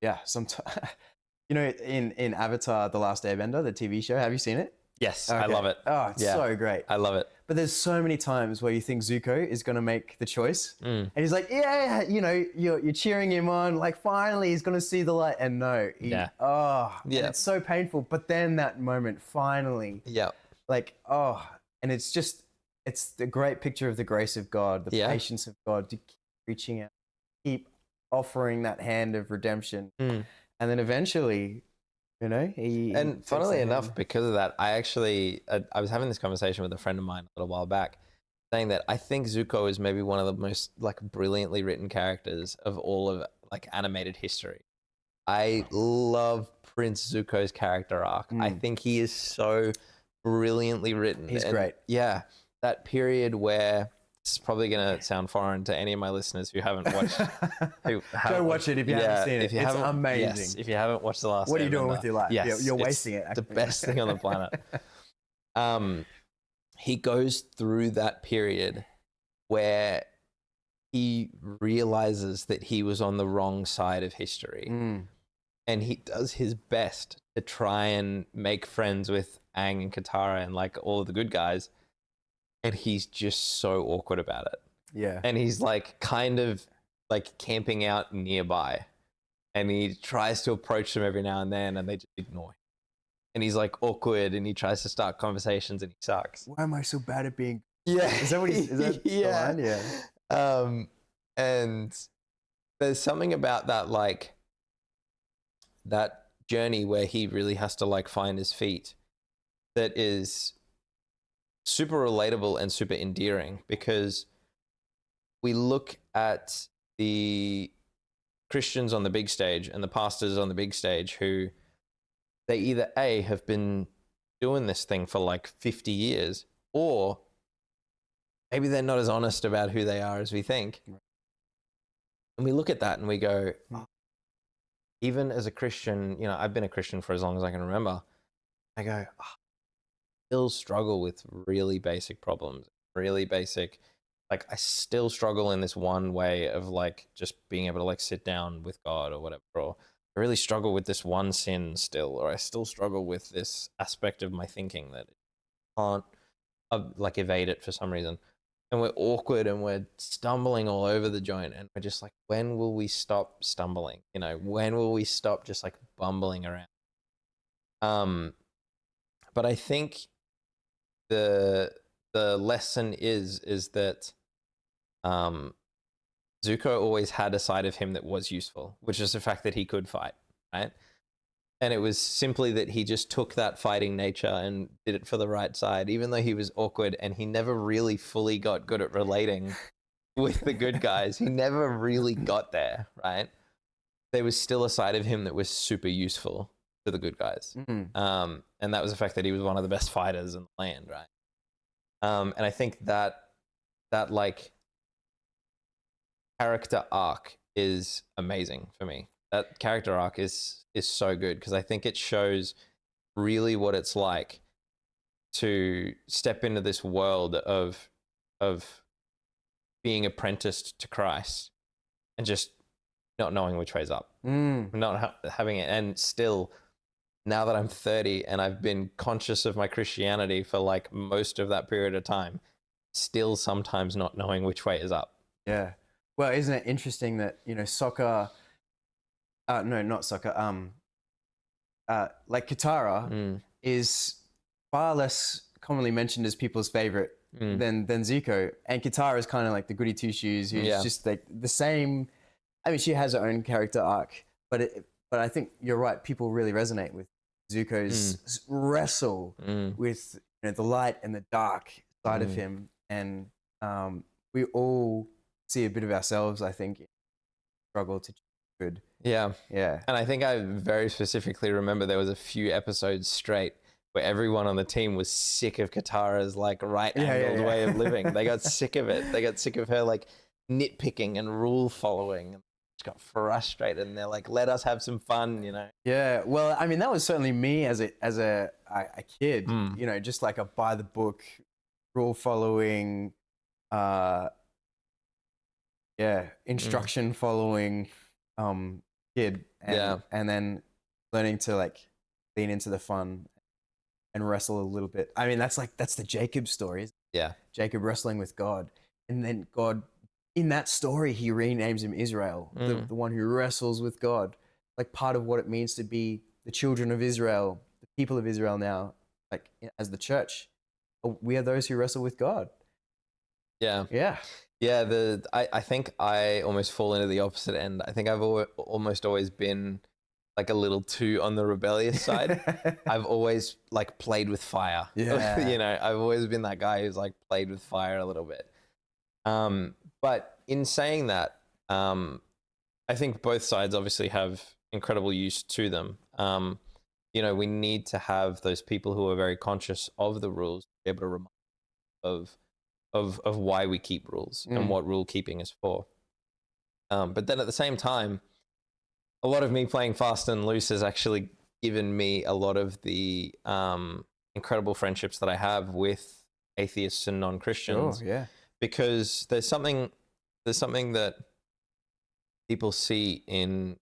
Yeah, sometimes, you know, in Avatar: The Last Airbender, the TV show, have you seen it? Yes, Okay. I love it. Oh, it's so great. I love it. But there's so many times where you think Zuko is going to make the choice. And he's like, yeah, you know, you're cheering him on. Like, finally, he's going to see the light. And no. And it's so painful. But then that moment, finally. Yeah. Like, and it's the great picture of the grace of God, the patience of God to keep reaching out, keep offering that hand of redemption. And then eventually, you know, and funnily enough, because of that, I was having this conversation with a friend of mine a little while back, saying that I think Zuko is maybe one of the most like brilliantly written characters of all of like animated history. I love Prince Zuko's character arc. I think he is so brilliantly written. He's great. Yeah, that period where it's probably going to sound foreign to any of my listeners who haven't watched. Go watch it if you haven't seen it. It's amazing. Yes, if you haven't watched The Last Airbender. What are you doing with your life? Yes, you're wasting it. The best thing on the planet. He goes through that period where he realizes that he was on the wrong side of history. And he does his best to try and make friends with Aang and Katara and like all of the good guys. And he's just so awkward about it. Yeah. And he's like kind of like camping out nearby. And he tries to approach them every now and then and they just ignore him. And he's like awkward and he tries to start conversations and he sucks. Why am I so bad at being... Yeah. Is that what is that the line? Yeah. And there's something about that, like that journey where he really has to like find his feet that is super relatable and super endearing, because we look at the Christians on the big stage and the pastors on the big stage who they either A, have been doing this thing for like 50 years, or maybe they're not as honest about who they are as we think. And we look at that and we go, even as a Christian, you know, I've been a Christian for as long as I can remember. I go, still struggle with really basic problems, really basic, like I still struggle in this one way of like just being able to like sit down with God or whatever, or I really struggle with this one sin still, or I still struggle with this aspect of my thinking that can't like evade it for some reason. And we're awkward and we're stumbling all over the joint, and we're just like, when will we stop stumbling? You know, when will we stop just like bumbling around? But I think the lesson is that Zuko always had a side of him that was useful, which is the fact that he could fight, right? And it was simply that he just took that fighting nature and did it for the right side, even though he was awkward and he never really fully got good at relating with the good guys. He never really got there, right? There was still a side of him that was super useful to the good guys. And that was the fact that he was one of the best fighters in the land, right? And I think that like character arc is amazing for me. That character arc is so good because I think it shows really what it's like to step into this world of being apprenticed to Christ and just not knowing which way's up, not having it. And still, now that I'm 30 and I've been conscious of my Christianity for like most of that period of time, still sometimes not knowing which way is up. Yeah. Well, isn't it interesting that, soccer, no, not soccer, like Katara is far less commonly mentioned as people's favorite than Zuko. And Katara is kind of like the goody two shoes who's just like the same. I mean, she has her own character arc, but I think you're right. People really resonate with Zuko's wrestle with the light and the dark side of him, and we all see a bit of ourselves, I think, in the struggle to good. Yeah. Yeah. And I think I very specifically remember there was a few episodes straight where everyone on the team was sick of Katara's like right-angled way of living. They got sick of it. They got sick of her like nitpicking and rule following. Just got frustrated, and they're like, "Let us have some fun," Yeah. Well, I mean, that was certainly me as a kid. Just like a by the book, rule following, instruction following, kid. And then learning to like lean into the fun and wrestle a little bit. I mean, that's the Jacob story. Yeah. Jacob wrestling with God, and then God. In that story, he renames him Israel, the one who wrestles with God. Like part of what it means to be the children of Israel, the people of Israel now, like as the church, we are those who wrestle with God. Yeah. Yeah. Yeah. I think I almost fall into the opposite end. I think I've almost always been like a little too on the rebellious side. I've always like played with fire. Yeah. I've always been that guy who's like played with fire a little bit. But in saying that, I think both sides obviously have incredible use to them. We need to have those people who are very conscious of the rules to be able to remind of why we keep rules and what rule keeping is for. But then at the same time, a lot of me playing fast and loose has actually given me a lot of the incredible friendships that I have with atheists and non-Christians. Sure, yeah. Because there's something that people see in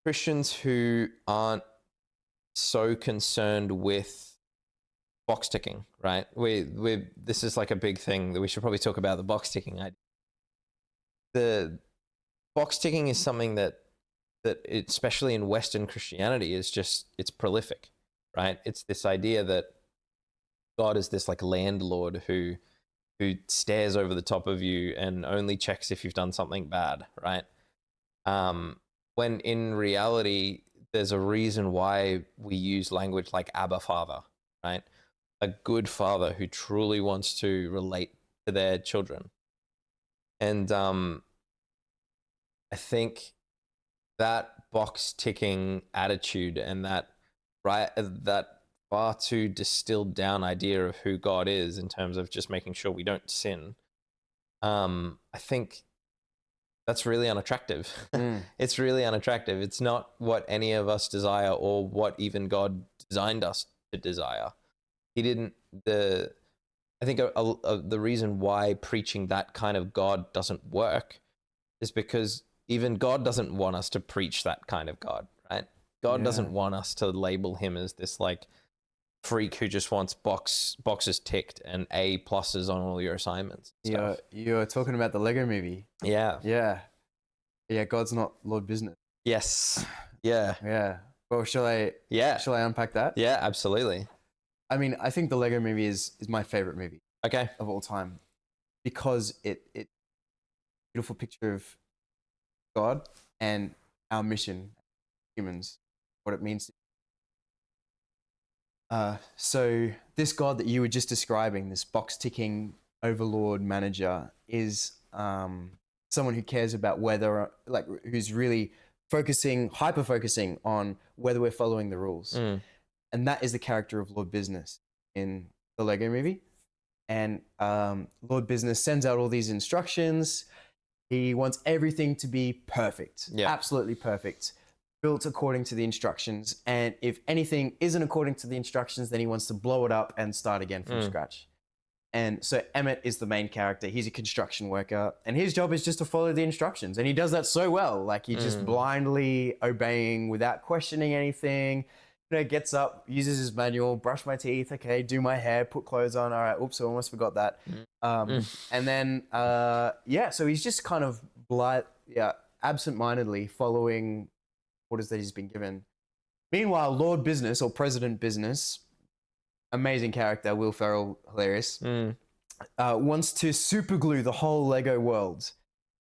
Christians who aren't so concerned with box ticking, right? This is like a big thing that we should probably talk about, the box ticking idea. The box ticking is something that especially in Western Christianity it's prolific, right? It's this idea that God is this like landlord who stares over the top of you and only checks if you've done something bad, right? When in reality, there's a reason why we use language like Abba Father, right? A good father who truly wants to relate to their children. And I think that box ticking attitude and that far too distilled down idea of who God is in terms of just making sure we don't sin, I think that's really unattractive. It's really unattractive. It's not what any of us desire or what even God designed us to desire. He didn't. I think the reason why preaching that kind of God doesn't work is because even God doesn't want us to preach that kind of God, right? God doesn't want us to label him as this like freak who just wants boxes ticked and A pluses on all your assignments. You're talking about the Lego movie. Yeah. God's not Lord Business. Yes. Yeah. Well, shall I unpack that? Yeah, absolutely. I mean, I think the Lego movie is my favorite movie. Okay. Of all time, because it beautiful picture of God and our mission, humans, what it means. So this God that you were just describing, this box ticking overlord manager, is someone who cares about whether, like, who's really hyper focusing on whether we're following the rules. And that is the character of Lord Business in the Lego movie. And Lord Business sends out all these instructions. He wants everything to be perfect, absolutely perfect. built according to the instructions. And if anything isn't according to the instructions, then he wants to blow it up and start again from scratch. And so Emmett is the main character. He's a construction worker, and his job is just to follow the instructions. And he does that so well. Like, he's just blindly obeying without questioning anything. You know, gets up, uses his manual, brush my teeth, okay, do my hair, put clothes on. All right, oops, I almost forgot that. And then, so he's just kind of absent-mindedly following orders that he's been given. Meanwhile, Lord Business, or President Business, amazing character, Will Ferrell, hilarious, wants to superglue the whole Lego world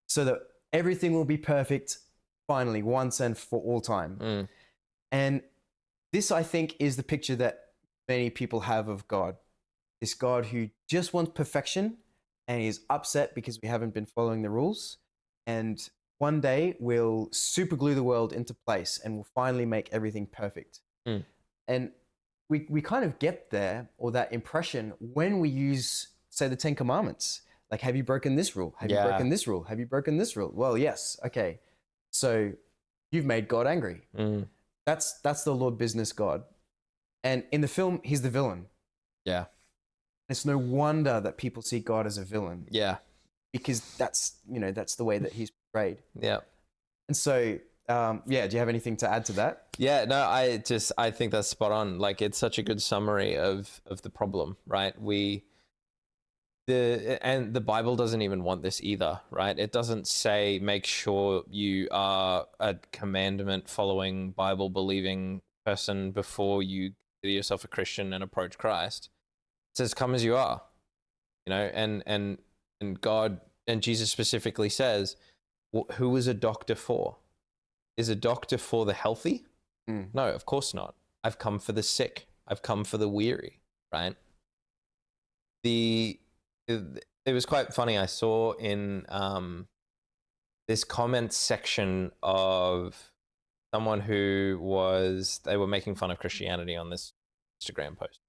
so that everything will be perfect finally, once and for all time. And this, I think, is the picture that many people have of God. This God who just wants perfection and is upset because we haven't been following the rules. And one day we'll superglue the world into place and we'll finally make everything perfect. And we kind of get there, or that impression, when we use, say, the 10 Commandments. Like, have you broken this rule? Have you broken this rule? Have you broken this rule? Well, yes. Okay. So you've made God angry. That's the Lord Business God. And in the film, he's the villain. Yeah. It's no wonder that people see God as a villain. Yeah. Because that's the way that he's portrayed. Yeah. And so, do you have anything to add to that? Yeah, no, I think that's spot on. Like, it's such a good summary of the problem, right? And the Bible doesn't even want this either, right? It doesn't say make sure you are a commandment following, Bible believing person before you consider yourself a Christian and approach Christ. It says come as you are, and God and Jesus specifically says, who is a doctor for? Is a doctor for the healthy? No, of course not. I've come for the sick. I've come for the weary, right? It was quite funny. I saw in this comment section of someone they were making fun of Christianity on this Instagram post.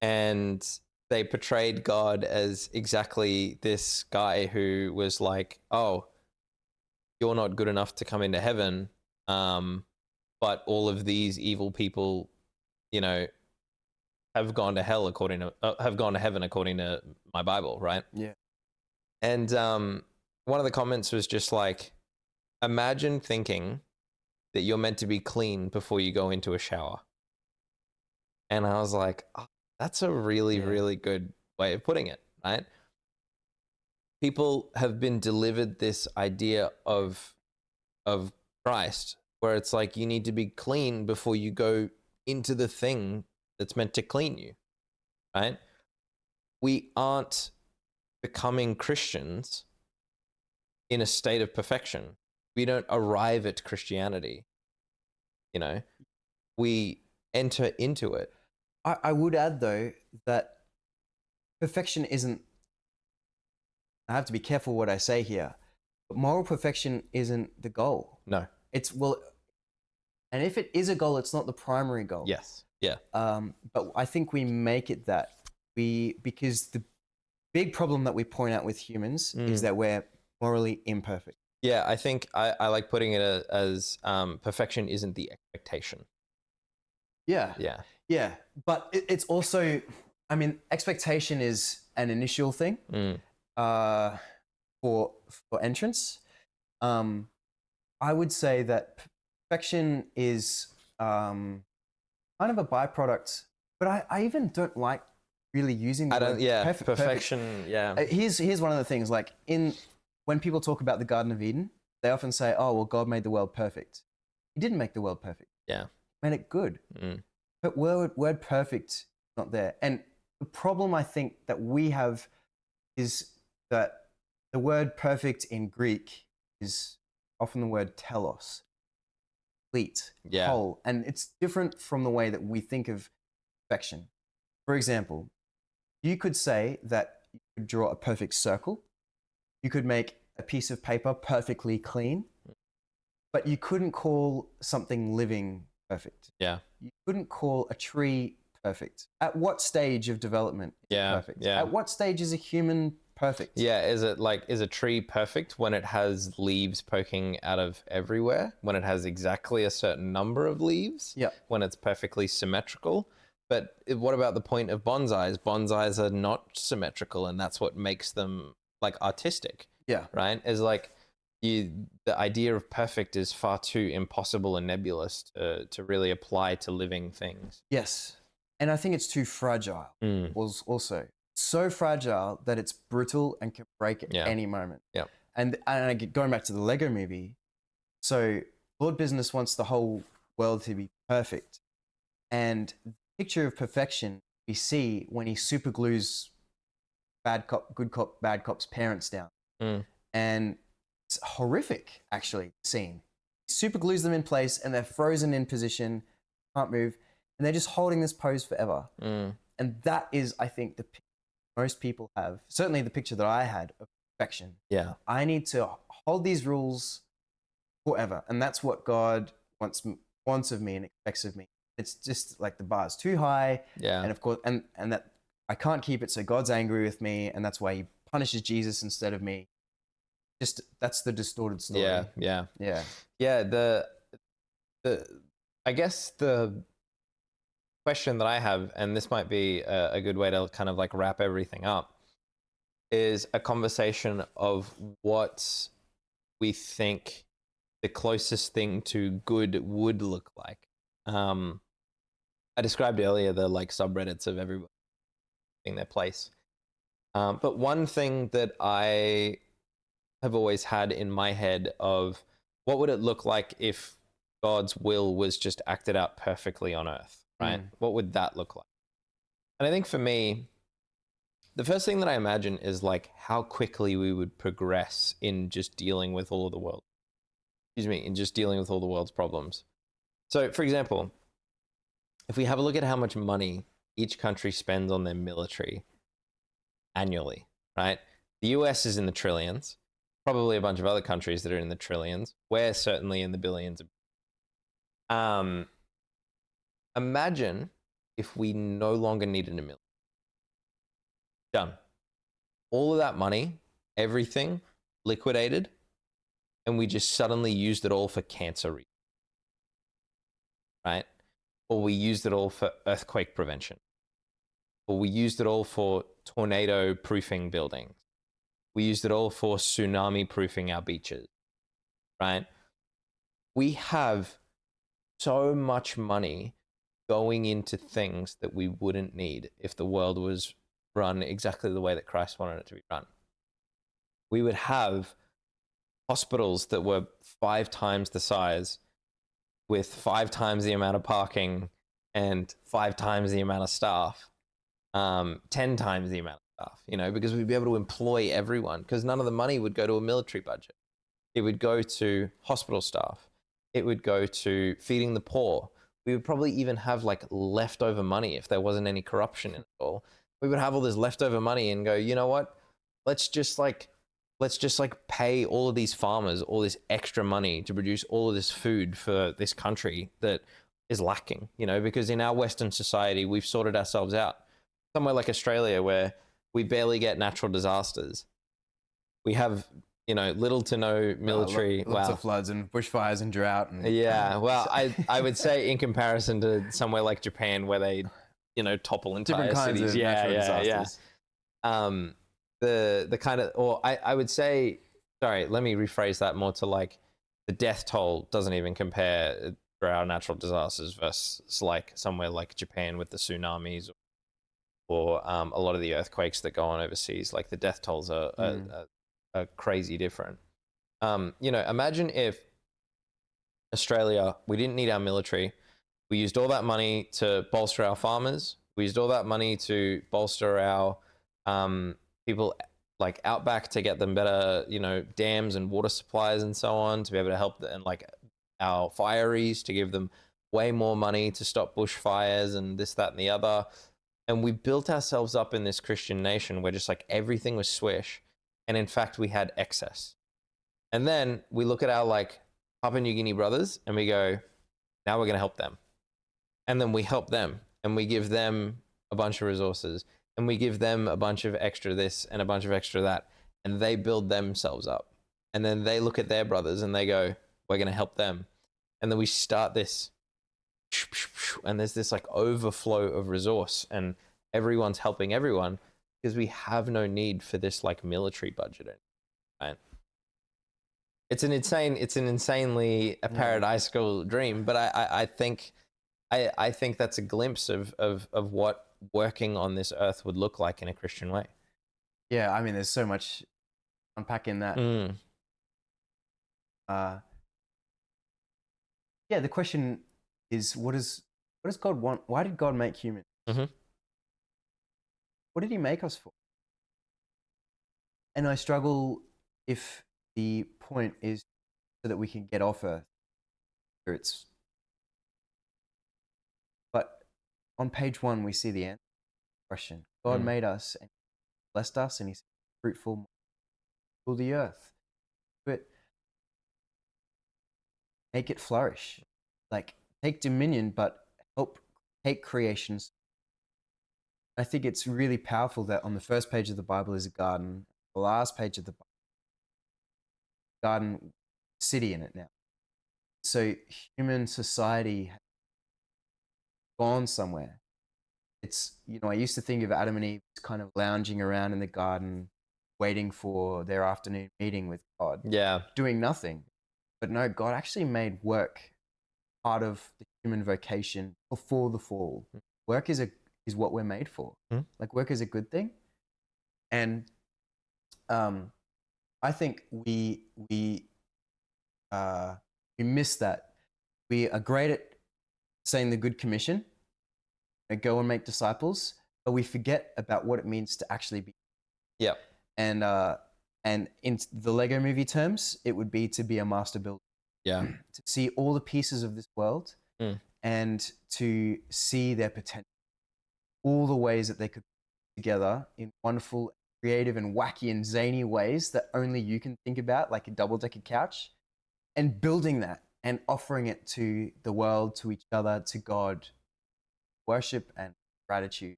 And they portrayed God as exactly this guy who was like, oh, you're not good enough to come into heaven, but all of these evil people, have gone to hell have gone to heaven according to my Bible, right? Yeah. And one of the comments was just like, imagine thinking that you're meant to be clean before you go into a shower. And I was like, oh, that's a really, really good way of putting it, right? People have been delivered this idea of Christ, where it's like you need to be clean before you go into the thing that's meant to clean you, right? We aren't becoming Christians in a state of perfection. We don't arrive at Christianity, we enter into it. I would add, though, that perfection isn't, I have to be careful what I say here, but moral perfection isn't the goal. No. And if it is a goal, it's not the primary goal. Yes. Yeah. But I think we make it that. Because the big problem that we point out with humans is that we're morally imperfect. Yeah, I think I like putting it as perfection isn't the expectation. Yeah. Yeah. Yeah. But it's also, expectation is an initial thing for entrance. I would say that perfection is kind of a byproduct, but I even don't like really using the word perfection. Perfect. Yeah. Here's one of the things, like when people talk about the Garden of Eden, they often say, oh, well, God made the world perfect. He didn't make the world perfect. Yeah. He made it good. But word perfect is not there. And the problem I think that we have is that the word perfect in Greek is often the word telos, complete, whole. And it's different from the way that we think of perfection. For example, you could say that you could draw a perfect circle. You could make a piece of paper perfectly clean, but you couldn't call something living perfect. Yeah. You couldn't call a tree perfect. At what stage of development is it perfect? Yeah. At what stage is a human perfect? Yeah, is a tree perfect when it has leaves poking out of everywhere? When it has exactly a certain number of leaves? Yeah. When it's perfectly symmetrical? But what about the point of bonsais? Bonsais are not symmetrical, and that's what makes them like artistic, Yeah. right? Is like the idea of perfect is far too impossible and nebulous to really apply to living things. Yes. And I think it's too fragile. Also so fragile that it's brittle and can break at any moment. Yeah. And going back to the Lego movie, so Lord Business wants the whole world to be perfect. And the picture of perfection we see when he super glues bad cop, good cop, bad cop's parents down. And it's horrific, actually, scene. He super glues them in place and they're frozen in position, can't move, and they're just holding this pose forever. And that is, I think, the picture most people have, certainly the picture that I had of perfection. Yeah. I need to hold these rules forever. And that's what God wants of me and expects of me. It's just like the bar's too high. Yeah. And of course, and that I can't keep it. So God's angry with me. And that's why he punishes Jesus instead of me. Just, that's the distorted story. Yeah. Yeah. Yeah. Yeah. I guess the question that I have, and this might be a good way to kind of like wrap everything up, is a conversation of what we think the closest thing to good would look like. I described earlier the like subreddits of everybody in their place. But one thing that I have always had in my head of what would it look like if God's will was just acted out perfectly on earth, right? What would that look like? And I think for me, the first thing that I imagine is like how quickly we would progress in just dealing with all of the world. In just dealing with all the world's problems. So, for example, if we have a look at how much money each country spends on their military annually, right? The US is in the trillions, probably a bunch of other countries that are in the trillions. We're certainly in the billions. Imagine if we no longer needed a military. Done. All of that money, everything, liquidated, and we just suddenly used it all for cancer reasons, right? Or we used it all for earthquake prevention. Or we used it all for tornado proofing buildings. We used it all for tsunami proofing our beaches, right? We have so much money going into things that we wouldn't need if the world was run exactly the way that Christ wanted it to be run. We would have hospitals that were 5 times the size with 5 times the amount of parking and 5 times the amount of staff, 10 times the amount of staff, because we'd be able to employ everyone because none of the money would go to a military budget. It would go to hospital staff. It would go to feeding the poor. We would probably even have like leftover money if there wasn't any corruption in it all. We would have all this leftover money and go, you know what? Let's just pay all of these farmers all this extra money to produce all of this food for this country that is lacking, because in our Western society, we've sorted ourselves out. Somewhere like Australia, where we barely get natural disasters. We have, little to no military. Lots of floods and bushfires and drought. Yeah, well, I would say in comparison to somewhere like Japan, where they, topple entire different kinds cities. of natural disasters. The kind of, or I would say, sorry, let me rephrase that more to like the death toll doesn't even compare for our natural disasters versus like somewhere like Japan with the tsunamis or a lot of the earthquakes that go on overseas. Like the death tolls are crazy different. Imagine if Australia, we didn't need our military. We used all that money to bolster our farmers. We used all that money to bolster our people like outback to get them better, dams and water supplies and so on to be able to help and like our fireys to give them way more money to stop bushfires and this, that, and the other. And we built ourselves up in this Christian nation where just like everything was swish. And in fact, we had excess. And then we look at our like Papua New Guinea brothers and we go, now we're going to help them. And then we help them and we give them a bunch of resources. and we give them a bunch of extra this and a bunch of extra that, and they build themselves up. And then they look at their brothers and they go, we're going to help them. And then we start this, and there's this like overflow of resource, and everyone's helping everyone because we have no need for this like military budget, right? It's an insanely a paradisical dream, but I think that's a glimpse of what working on this earth would look like in a Christian way. Yeah, I mean, there's so much unpacking that. Yeah, the question is, what does God want? Why did God make humans? Mm-hmm. What did he make us for? And I struggle if the point is so that we can get off Earth. But on page 1, we see the answer to the question. God made us and blessed us, and he said, fruitful, fill the earth. But make it flourish. Like, take dominion, but help take creations. I think it's really powerful that on the first page of the Bible is a garden. The last page of the garden, city in it now. So human society has gone somewhere. It's, I used to think of Adam and Eve kind of lounging around in the garden, waiting for their afternoon meeting with God. Yeah. Doing nothing. But no, God actually made work part of the human vocation before the fall. Work is what we're made for. Like, work is a good thing. And I think we miss that. We are great at saying the Good Commission, go and make disciples, but we forget about what it means to actually be. Yeah. And in the Lego movie terms, it would be to be a master builder. Yeah. To see all the pieces of this world and to see their potential, all the ways that they could be together in wonderful, creative, and wacky and zany ways that only you can think about, like a double-decker couch, and building that and offering it to the world, to each other, to God. Worship and gratitude,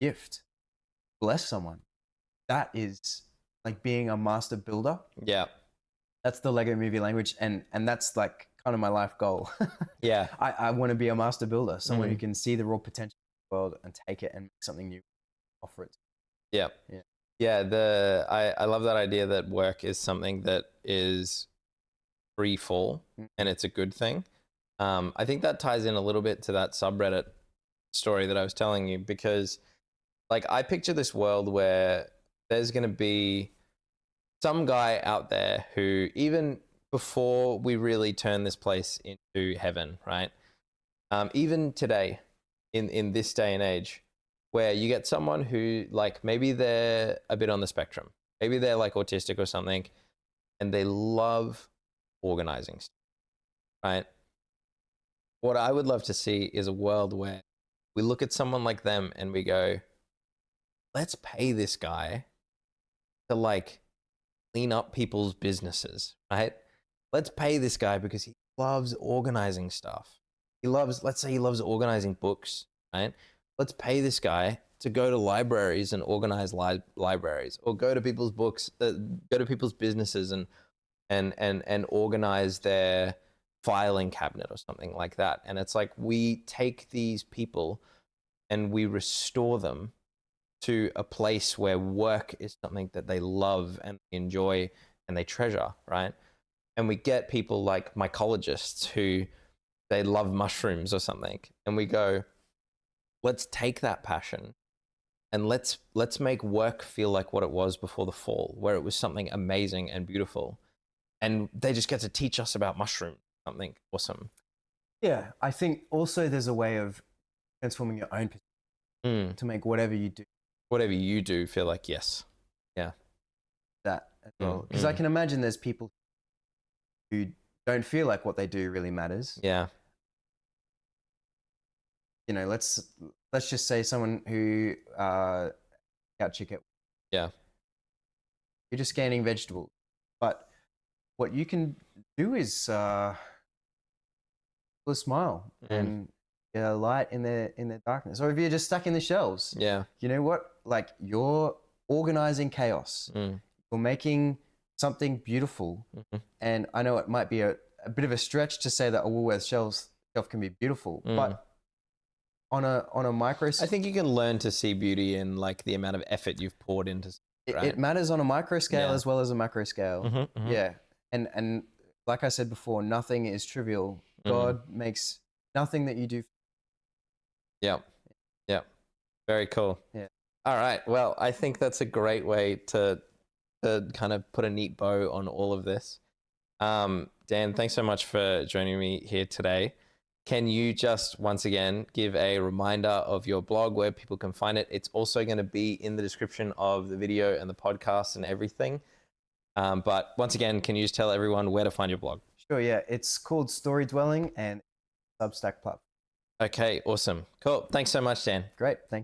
gift, bless someone. That is like being a master builder. Yeah. That's the Lego movie language, and that's like kind of my life goal. Yeah. I want to be a master builder, someone who can see the raw potential of the world and take it and make something new, offer it. Yeah. Yeah. I love that idea that work is something that is free fall and it's a good thing. I think that ties in a little bit to that subreddit story that I was telling you, because like I picture this world where there's going to be some guy out there who, even before we really turn this place into heaven, right? Even today, in this day and age, where you get someone who, like, maybe they're a bit on the spectrum, maybe they're like autistic or something, and they love organizing stuff, right? What I would love to see is a world where we look at someone like them and we go, let's pay this guy to like clean up people's businesses, right? Let's pay this guy because he loves organizing stuff. Let's say he loves organizing books, right? Let's pay this guy to go to libraries and organize libraries, or go to people's books, go to people's businesses and organize their filing cabinet or something like that. And it's like, we take these people and we restore them to a place where work is something that they love and enjoy and they treasure, right? And we get people like mycologists who they love mushrooms or something, and we go, let's take that passion and let's make work feel like what it was before the fall, where it was something amazing and beautiful, and they just get to teach us about mushrooms, something awesome. Yeah, I think also there's a way of transforming your own perspective to make whatever you do feel like yes. Yeah. That as well. Because I can imagine there's people who don't feel like what they do really matters. Yeah. Let's just say someone who out chicken. Yeah. You're just scanning vegetables. But what you can do is put a smile and get a light in their darkness. Or if you're just stuck in the shelves, Yeah. you know what? Like, you're organizing chaos. Mm. You're making something beautiful. Mm-hmm. And I know it might be a bit of a stretch to say that a Woolworths shelf can be beautiful, but on a micro, I think you can learn to see beauty in like the amount of effort you've poured into. Right? it matters on a micro scale Yeah. as well as a macro scale. Mm-hmm, mm-hmm. Yeah, and like I said before, nothing is trivial. God makes nothing that you do. Yeah, yeah, very cool. Yeah. All right. Well, I think that's a great way to kind of put a neat bow on all of this. Dan, thanks so much for joining me here today. Can you just once again give a reminder of your blog, where people can find it? It's also going to be in the description of the video and the podcast and everything. But once again, can you just tell everyone where to find your blog? Sure, yeah. It's called Storydwelling and Substack platform. Okay, awesome. Cool. Thanks so much, Dan. Great. Thank you.